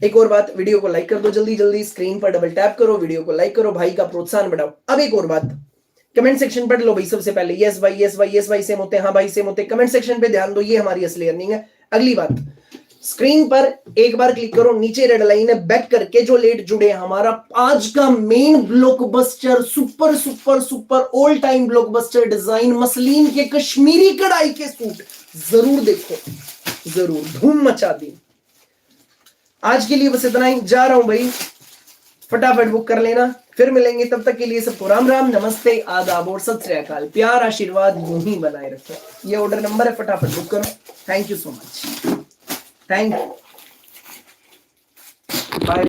एक और बात, वीडियो को लाइक कर दो जल्दी जल्दी, स्क्रीन पर डबल टैप करो, वीडियो को लाइक करो, भाई का प्रोत्साहन बढ़ाओ। अब एक और बात, कमेंट सेक्शन पढ़ लो भाई सबसे पहले। यस भाई, यस भाई, यस भाई सेम होते हैं, हाँ भाई सेम होते हैं। कमेंट सेक्शन पे ध्यान दो, ये हमारी असली अर्निंग है। अगली बात, स्क्रीन पर एक बार क्लिक करो, नीचे रेड लाइन है, बैक करके जो लेट जुड़े, हमारा आज का main blockbuster, super super super all time blockbuster design, muslin के कश्मीरी कढ़ाई के सूट जरूर देखो, जरूर धूम मचा दी। आज के लिए बस इतना ही, जा रहा हूं भाई, फटाफट बुक कर लेना। फिर मिलेंगे, तब तक के लिए सबको राम राम, नमस्ते, आदाब और सत श्री अकाल। प्यार आशीर्वाद यूं ही बनाए रखें। ये ऑर्डर नंबर है, फटाफट बुक करो। Thank you so much, thank you.